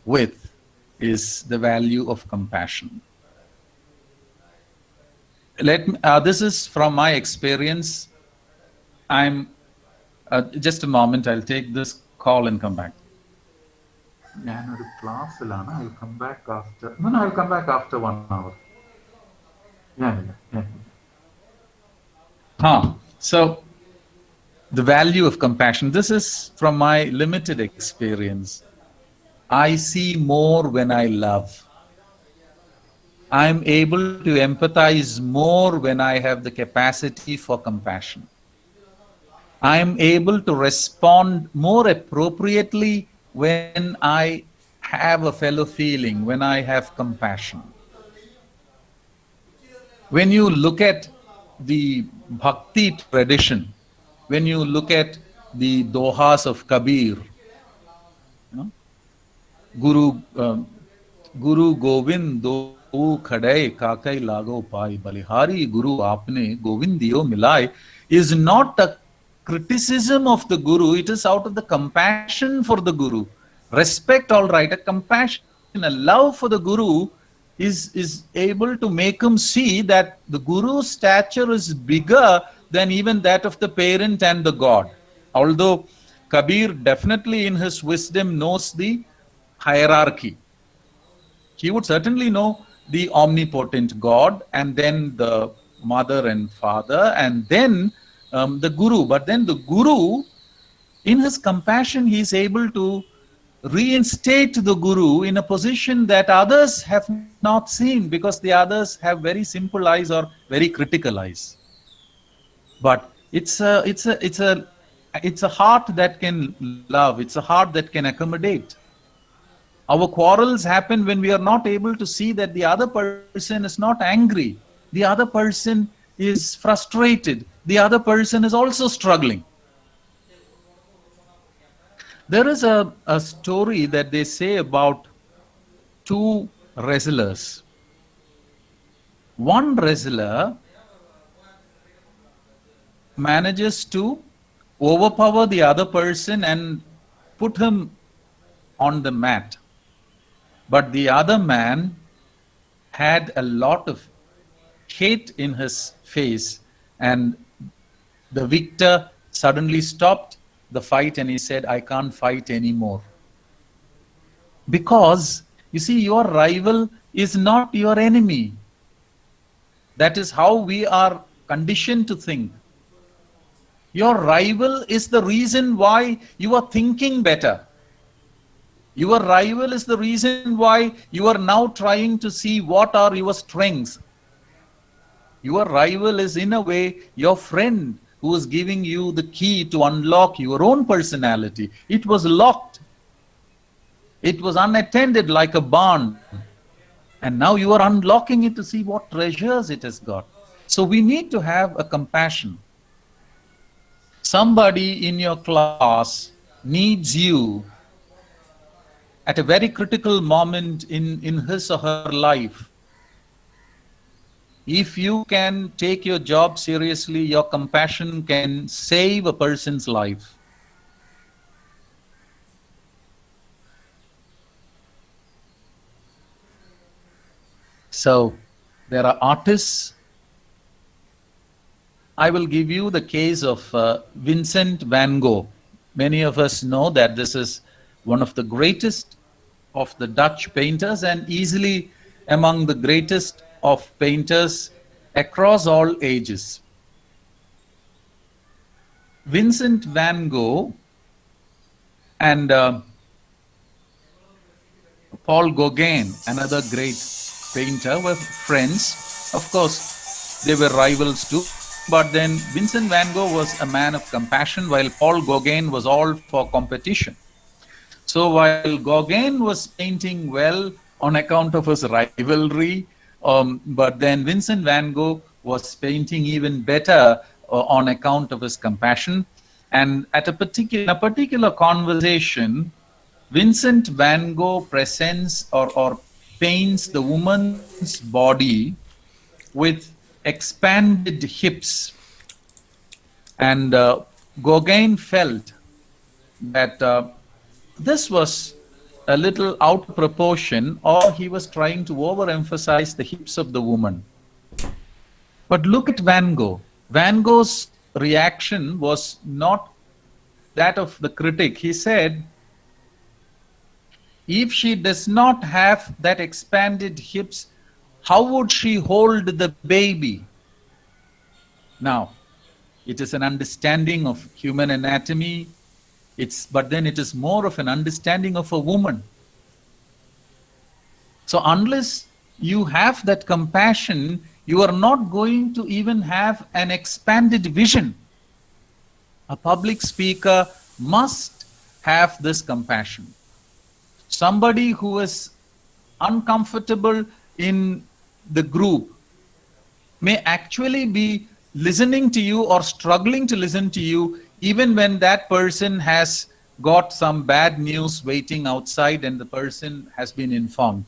with is the value of compassion. This is from my experience. I'm just a moment. I'll take this call and come back. I'll come back after. No, I'll come back after 1 hour. Yeah. So the value of compassion. This is from my limited experience. I see more when I love. I'm able to empathize more when I have the capacity for compassion. I'm able to respond more appropriately when I have a fellow feeling, when I have compassion. When you look at the bhakti tradition, when you look at the dohas of Kabir, Guru Govind do khadai kakai lago pai balihari Guru apne Govindiyo milai is not a criticism of the Guru, it is out of the compassion for the Guru. Respect, all right, a compassion, a love for the Guru is able to make him see that the Guru's stature is bigger than even that of the parent and the God. Although Kabir definitely in his wisdom knows the hierarchy. He would certainly know the omnipotent God, and then the mother and father, and then the Guru. But then the Guru, in his compassion, he is able to reinstate the Guru in a position that others have not seen, because the others have very simple eyes or very critical eyes. But it's a heart that can love. It's a heart that can accommodate. Our quarrels happen when we are not able to see that the other person is not angry. The other person is frustrated. The other person is also struggling. There is a story that they say about two wrestlers. One wrestler manages to overpower the other person and put him on the mat. But the other man had a lot of hate in his face, and the victor suddenly stopped the fight and he said, I can't fight anymore. Because, you see, your rival is not your enemy. That is how we are conditioned to think. Your rival is the reason why you are thinking better. Your rival is the reason why you are now trying to see what are your strengths. Your rival is in a way your friend who is giving you the key to unlock your own personality. It was locked. It was unattended like a barn. And now you are unlocking it to see what treasures it has got. So we need to have a compassion. Somebody in your class needs you at a very critical moment in his or her life. If you can take your job seriously, your compassion can save a person's life. So there are artists. I will give you the case of Vincent van Gogh. Many of us know that this is one of the greatest of the Dutch painters and easily among the greatest of painters across all ages. Vincent van Gogh And Paul Gauguin, another great painter, were friends. Of course, they were rivals too. But then Vincent van Gogh was a man of compassion, while Paul Gauguin was all for competition. So while Gauguin was painting well on account of his rivalry, but then Vincent van Gogh was painting even better on account of his compassion. And at a particular conversation, Vincent van Gogh presents or paints the woman's body with expanded hips. And Gauguin felt that this was a little out of proportion, or he was trying to overemphasize the hips of the woman. But look at Van Gogh. Van Gogh's reaction was not that of the critic. He said, if she does not have that expanded hips, how would she hold the baby? Now, it is an understanding of human anatomy, but then it is more of an understanding of a woman. So unless you have that compassion, you are not going to even have an expanded vision. A public speaker must have this compassion. Somebody who is uncomfortable in the group may actually be listening to you or struggling to listen to you, even when that person has got some bad news waiting outside and the person has been informed.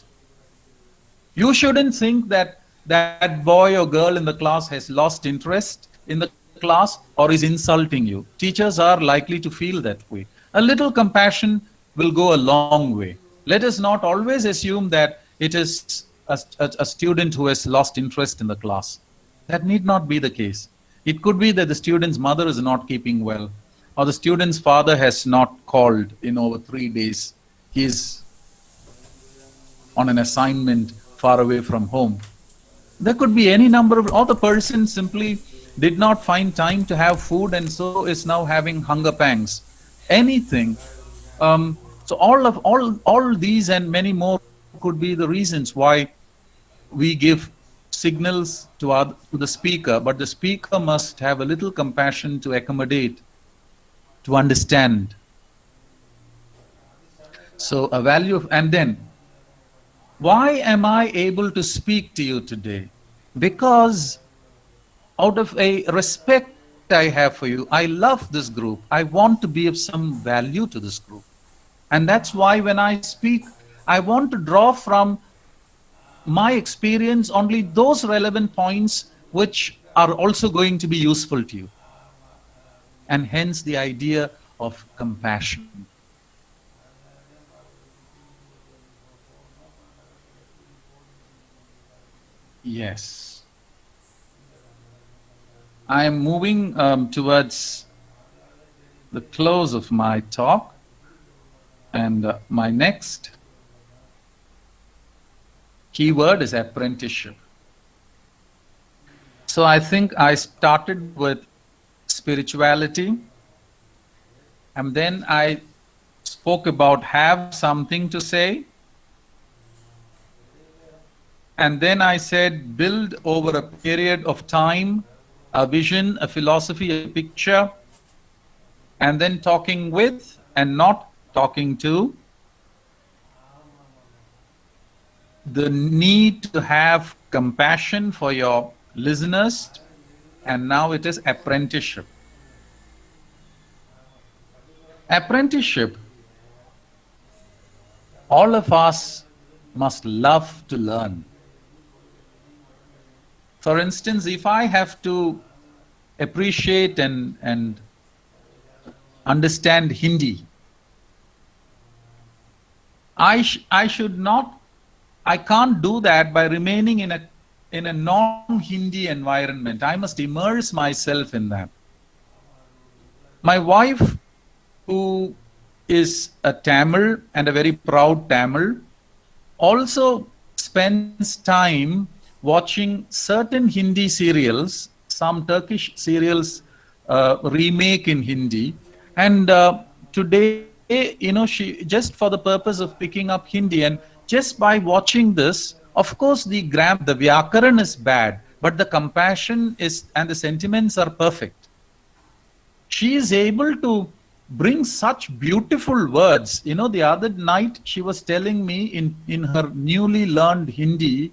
You shouldn't think that that boy or girl in the class has lost interest in the class or is insulting you. Teachers are likely to feel that way. A little compassion will go a long way. Let us not always assume that it is a student who has lost interest in the class. That need not be the case. It could be that the student's mother is not keeping well, or the student's father has not called in over 3 days. He is on an assignment far away from home. There could be any number of, or the person simply did not find time to have food and so is now having hunger pangs. Anything. So all these and many more could be the reasons why we give signals to the speaker, but the speaker must have a little compassion to accommodate, to understand. So a value of, and then, why am I able to speak to you today? Because out of a respect I have for you, I love this group. I want to be of some value to this group. And that's why when I speak, I want to draw from my experience only those relevant points which are also going to be useful to you. And hence the idea of compassion. Yes. I am moving towards the close of my talk. And my next keyword is apprenticeship. So I think I started with spirituality, and then I spoke about have something to say, and then I said build over a period of time a vision, a philosophy, a picture, and then talking with and not talking to, the need to have compassion for your listeners, and now it is apprenticeship. Apprenticeship, all of us must love to learn. For instance, if I have to appreciate and understand Hindi, I can't do that by remaining in a non-Hindi environment. I must immerse myself in that. My wife, who is a Tamil and a very proud Tamil, also spends time watching certain Hindi serials, some Turkish serials remake in Hindi, and today she just for the purpose of picking up Hindi, and just by watching this, of course, the Vyakaran is bad, but the compassion is and the sentiments are perfect. She is able to bring such beautiful words. The other night she was telling me in her newly learned Hindi,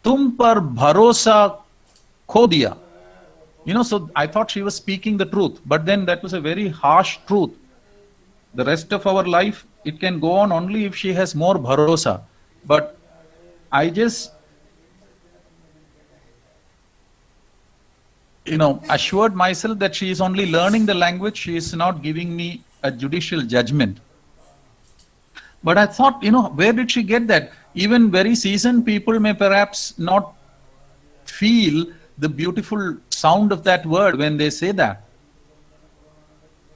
"Tum par bharosa kho diya." So I thought she was speaking the truth, but then that was a very harsh truth. The rest of our life, it can go on only if she has more bharosa. But I just, assured myself that she is only learning the language. She is not giving me a judicial judgment. But I thought, where did she get that? Even very seasoned people may perhaps not feel the beautiful sound of that word when they say that.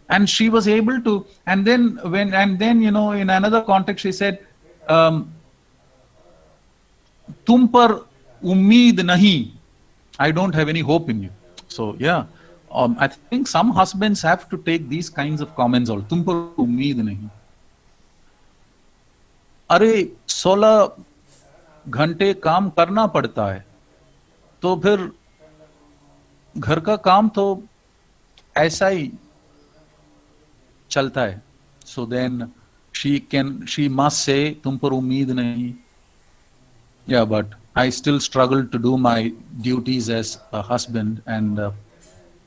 And she was able to, and then in another context she said, "Tum par ummeed nahi," I don't have any hope in you. So yeah, I think some husbands have to take these kinds of comments all. "Tum par ummeed nahi." अरे 16 घंटे काम करना पड़ता है, तो फिर घर का काम तो ऐसा ही चलता है. So then she must say, "तुम पर उम्मीद नहीं." Yeah, but I still struggle to do my duties as a husband and a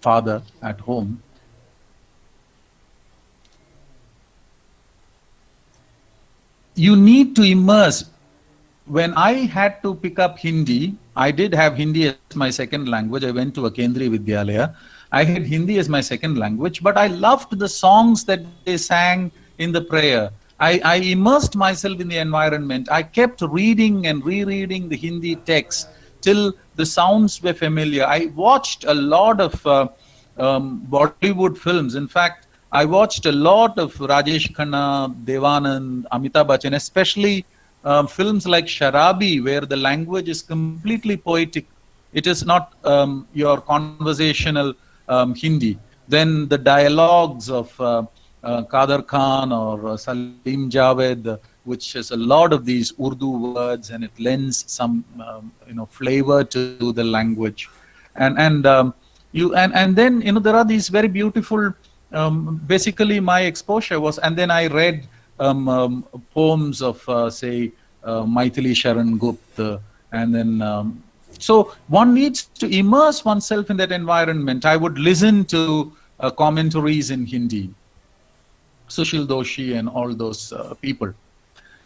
father at home. You need to immerse. When I had to pick up Hindi, I did have Hindi as my second language. I went to a Kendriya Vidyalaya. I had Hindi as my second language, but I loved the songs that they sang in the prayer. I immersed myself in the environment. I kept reading and rereading the Hindi text till the sounds were familiar. I watched a lot of Bollywood films. In fact, I watched a lot of Rajesh Khanna, Devanand, Amitabh Bachchan, especially films like Sharabi, where the language is completely poetic. It is not your conversational Hindi. Then the dialogues of Kader Khan or Salim Javed, which has a lot of these Urdu words, and it lends some flavor to the language. And then there are these very beautiful. Basically, my exposure was, and then I read poems of say Maithili Sharan Gupta, and then so one needs to immerse oneself in that environment. I would listen to commentaries in Hindi, Sushil Doshi and all those people.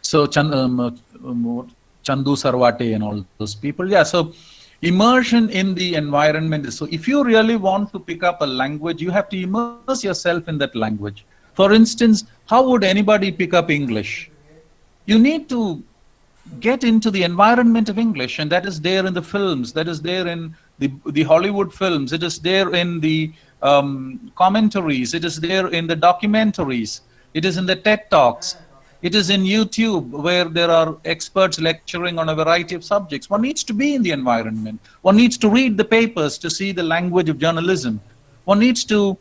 So Chandu Sarwate and all those people. Yeah, so immersion in the environment. So if you really want to pick up a language, you have to immerse yourself in that language. For instance, how would anybody pick up English? You need to get into the environment of English, and that is there in the films, that is there in the Hollywood films, it is there in the commentaries, it is there in the documentaries, it is in the TED Talks, it is in YouTube, where there are experts lecturing on a variety of subjects. One needs to be in the environment. One needs to read the papers to see the language of journalism. One needs to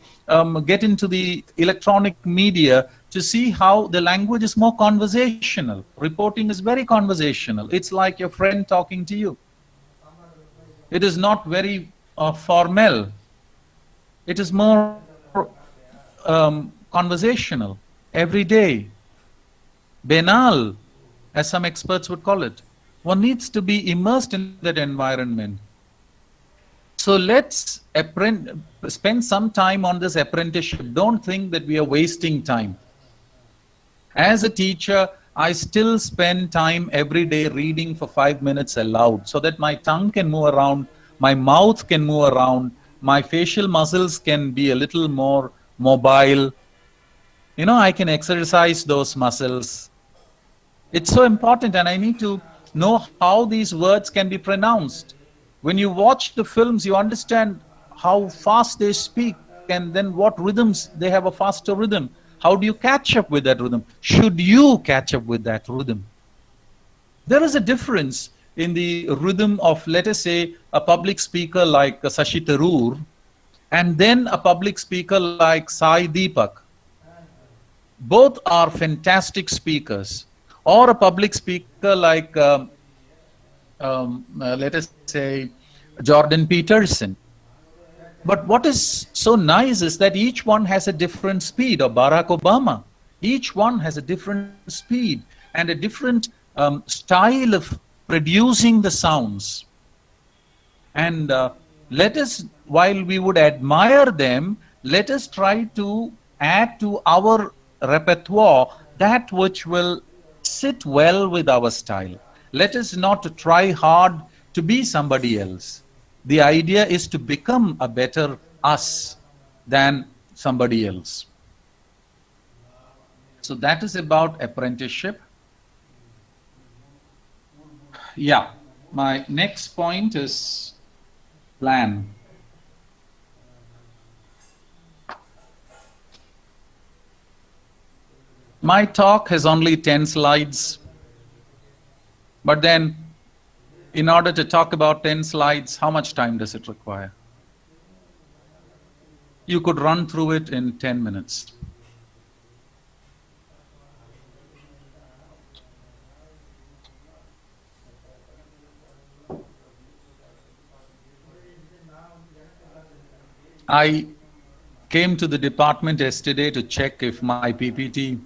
get into the electronic media to see how the language is more conversational. Reporting is very conversational. It's like your friend talking to you. It is not very formal. It is more conversational, every day. Banal, as some experts would call it. One needs to be immersed in that environment. So let's spend some time on this apprenticeship. Don't think that we are wasting time. As a teacher, I still spend time every day reading for 5 minutes aloud so that my tongue can move around, my mouth can move around, my facial muscles can be a little more mobile. I can exercise those muscles. It's so important, and I need to know how these words can be pronounced. When you watch the films, you understand how fast they speak, and then what rhythms, they have a faster rhythm. How do you catch up with that rhythm? Should you catch up with that rhythm? There is a difference in the rhythm of, let us say, a public speaker like Sashi Tharoor, and then a public speaker like Sai Deepak. both are fantastic speakers, or a public speaker like, let us say, Jordan Peterson. But what is so nice is that each one has a different speed, or Barack Obama. Each one has a different speed and a different style of producing the sounds. And let us, while we would admire them, let us try to add to our repertoire that which will sit well with our style. Let us not try hard to be somebody else. The idea is to become a better us than somebody else. So that is about apprenticeship. Yeah, my next point is plan. My talk has only 10 slides, but then in order to talk about 10 slides, how much time does it require? You could run through it in 10 minutes. I came to the department yesterday to check if my PPT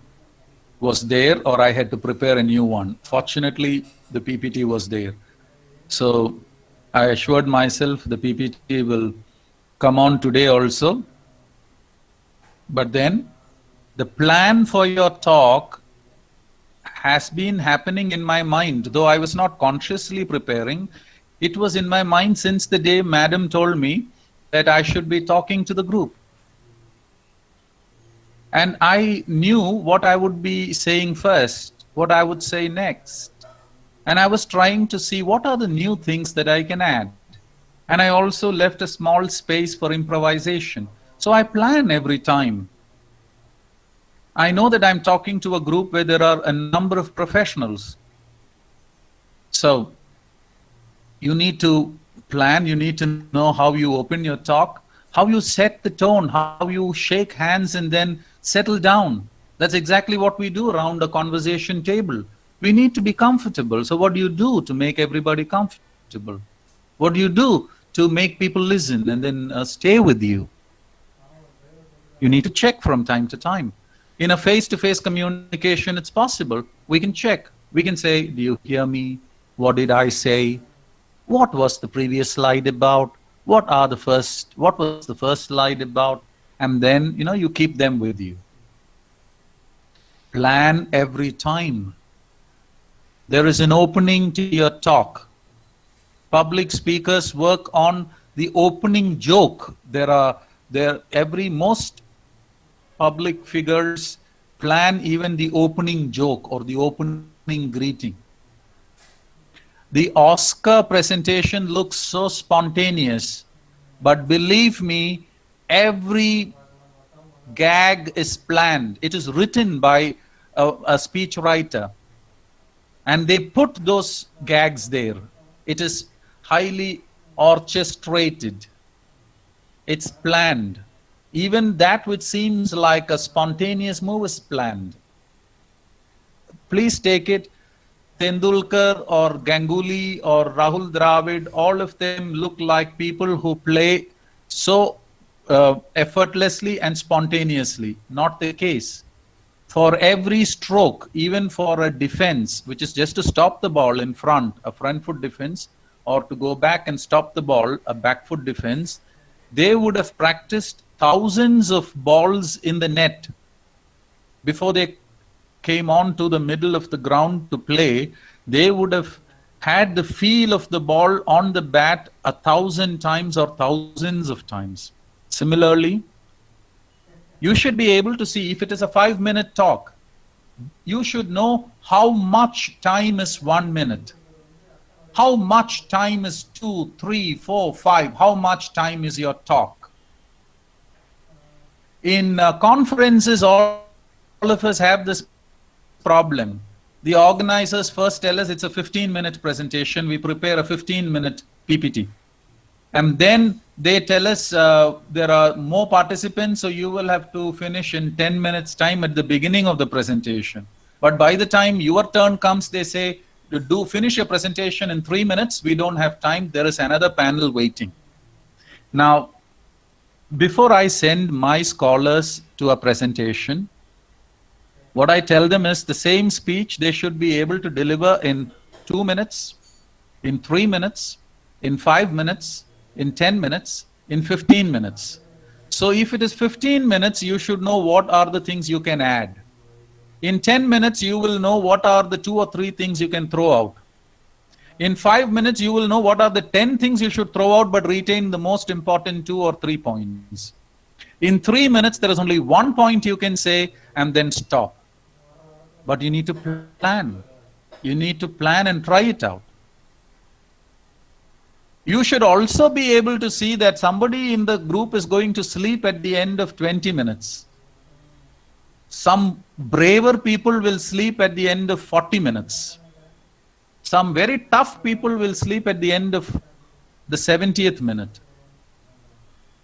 was there or I had to prepare a new one. Fortunately, the PPT was there. So I assured myself the PPT will come on today also. But then the plan for your talk has been happening in my mind, though I was not consciously preparing. It was in my mind since the day Madam told me that I should be talking to the group. And I knew what I would be saying first, what I would say next. And I was trying to see what are the new things that I can add. And I also left a small space for improvisation. So I plan every time. I know that I'm talking to a group where there are a number of professionals. So you need to plan, you need to know how you open your talk, how you set the tone, how you shake hands and then settle down. That's exactly what we do around a conversation table. We need to be comfortable. So what do you do to make everybody comfortable? What do you do to make people listen and then stay with you? You need to check from time to time. In a face-to-face communication, it's possible. We can check. We can say, do you hear me? What did I say? What was the previous slide about? What was the first slide about? And then, you keep them with you. Plan every time. There is an opening to your talk. Public speakers work on the opening joke. Most public figures plan even the opening joke or the opening greeting. The Oscar presentation looks so spontaneous, but believe me, every gag is planned. It is written by a speech writer, and they put those gags there. It is highly orchestrated. It's planned. Even that which seems like a spontaneous move is planned. Please take it, Tendulkar or Ganguly or Rahul Dravid, all of them look like people who play so effortlessly and spontaneously. Not the case. For every stroke, even for a defense, which is just to stop the ball in front, a front foot defense, or to go back and stop the ball, a back foot defense, they would have practiced thousands of balls in the net before they came on to the middle of the ground to play. They would have had the feel of the ball on the bat 1,000 times or thousands of times. Similarly, you should be able to see, if it is a 5-minute talk, you should know how much time is 1 minute. How much time is 2, 3, 4, 5? How much time is your talk? In conferences, all of us have this problem. The organizers first tell us it's a 15-minute presentation. We prepare a 15-minute PPT. And then they tell us there are more participants, so you will have to finish in 10 minutes time at the beginning of the presentation. But by the time your turn comes, they say, do finish your presentation in 3 minutes. We don't have time. There is another panel waiting. Now, before I send my scholars to a presentation, what I tell them is the same speech they should be able to deliver in 2 minutes, in 3 minutes, in 5 minutes, in 10 minutes, in 15 minutes. So if it is 15 minutes, you should know what are the things you can add. In 10 minutes, you will know what are the 2 or 3 things you can throw out. In 5 minutes, you will know what are the 10 things you should throw out but retain the most important 2 or 3 points. In 3 minutes, there is only 1 point you can say and then stop. But you need to plan. You need to plan and try it out. You should also be able to see that somebody in the group is going to sleep at the end of 20 minutes. Some braver people will sleep at the end of 40 minutes. Some very tough people will sleep at the end of the 70th minute.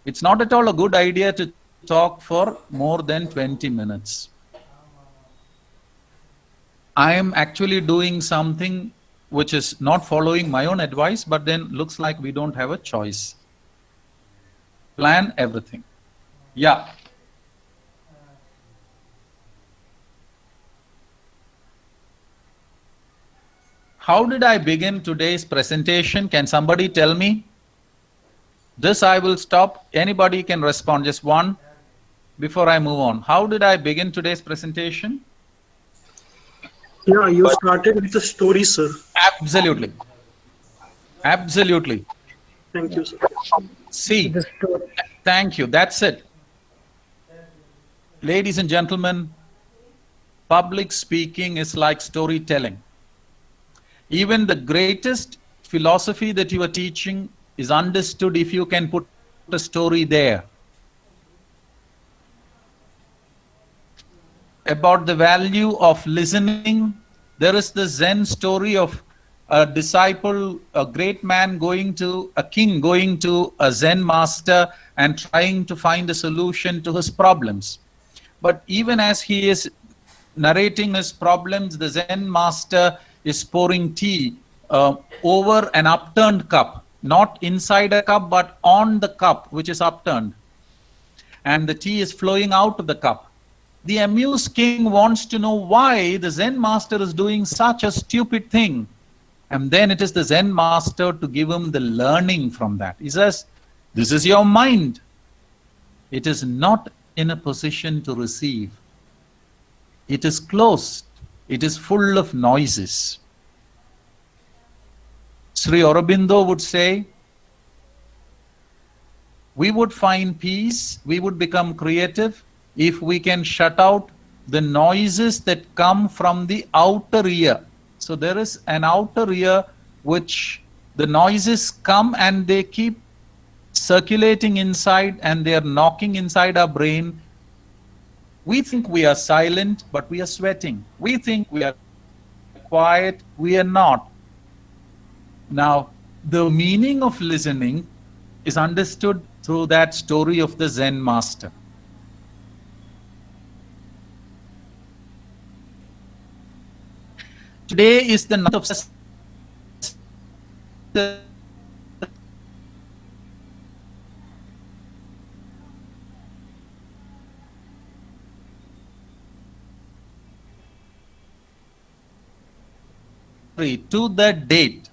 It's not at all a good idea to talk for more than 20 minutes. I am actually doing something which is not following my own advice, but then looks like we don't have a choice. Plan everything. Yeah. How did I begin today's presentation? Can somebody tell me? This I will stop. Anybody can respond, just one, before I move on. How did I begin today's presentation? Yeah, you started with the story, sir. Absolutely. Absolutely. Thank you, sir. See, thank you. That's it. Ladies and gentlemen, public speaking is like storytelling. Even the greatest philosophy that you are teaching is understood if you can put a story there. About the value of listening, there is the Zen story of a disciple, a great man a king going to a Zen master and trying to find a solution to his problems. But even as he is narrating his problems, the Zen master is pouring tea over an upturned cup, not inside a cup, but on the cup, which is upturned. And the tea is flowing out of the cup. The amused king wants to know why the Zen master is doing such a stupid thing. And then it is the Zen master to give him the learning from that. He says, this is your mind. It is not in a position to receive. It is closed. It is full of noises. Sri Aurobindo would say, we would find peace, we would become creative if we can shut out the noises that come from the outer ear. So there is an outer ear which the noises come and they keep circulating inside and they are knocking inside our brain. We think we are silent, but we are sweating. We think we are quiet, we are not. Now, the meaning of listening is understood through that story of the Zen master. Today is the night of to the date.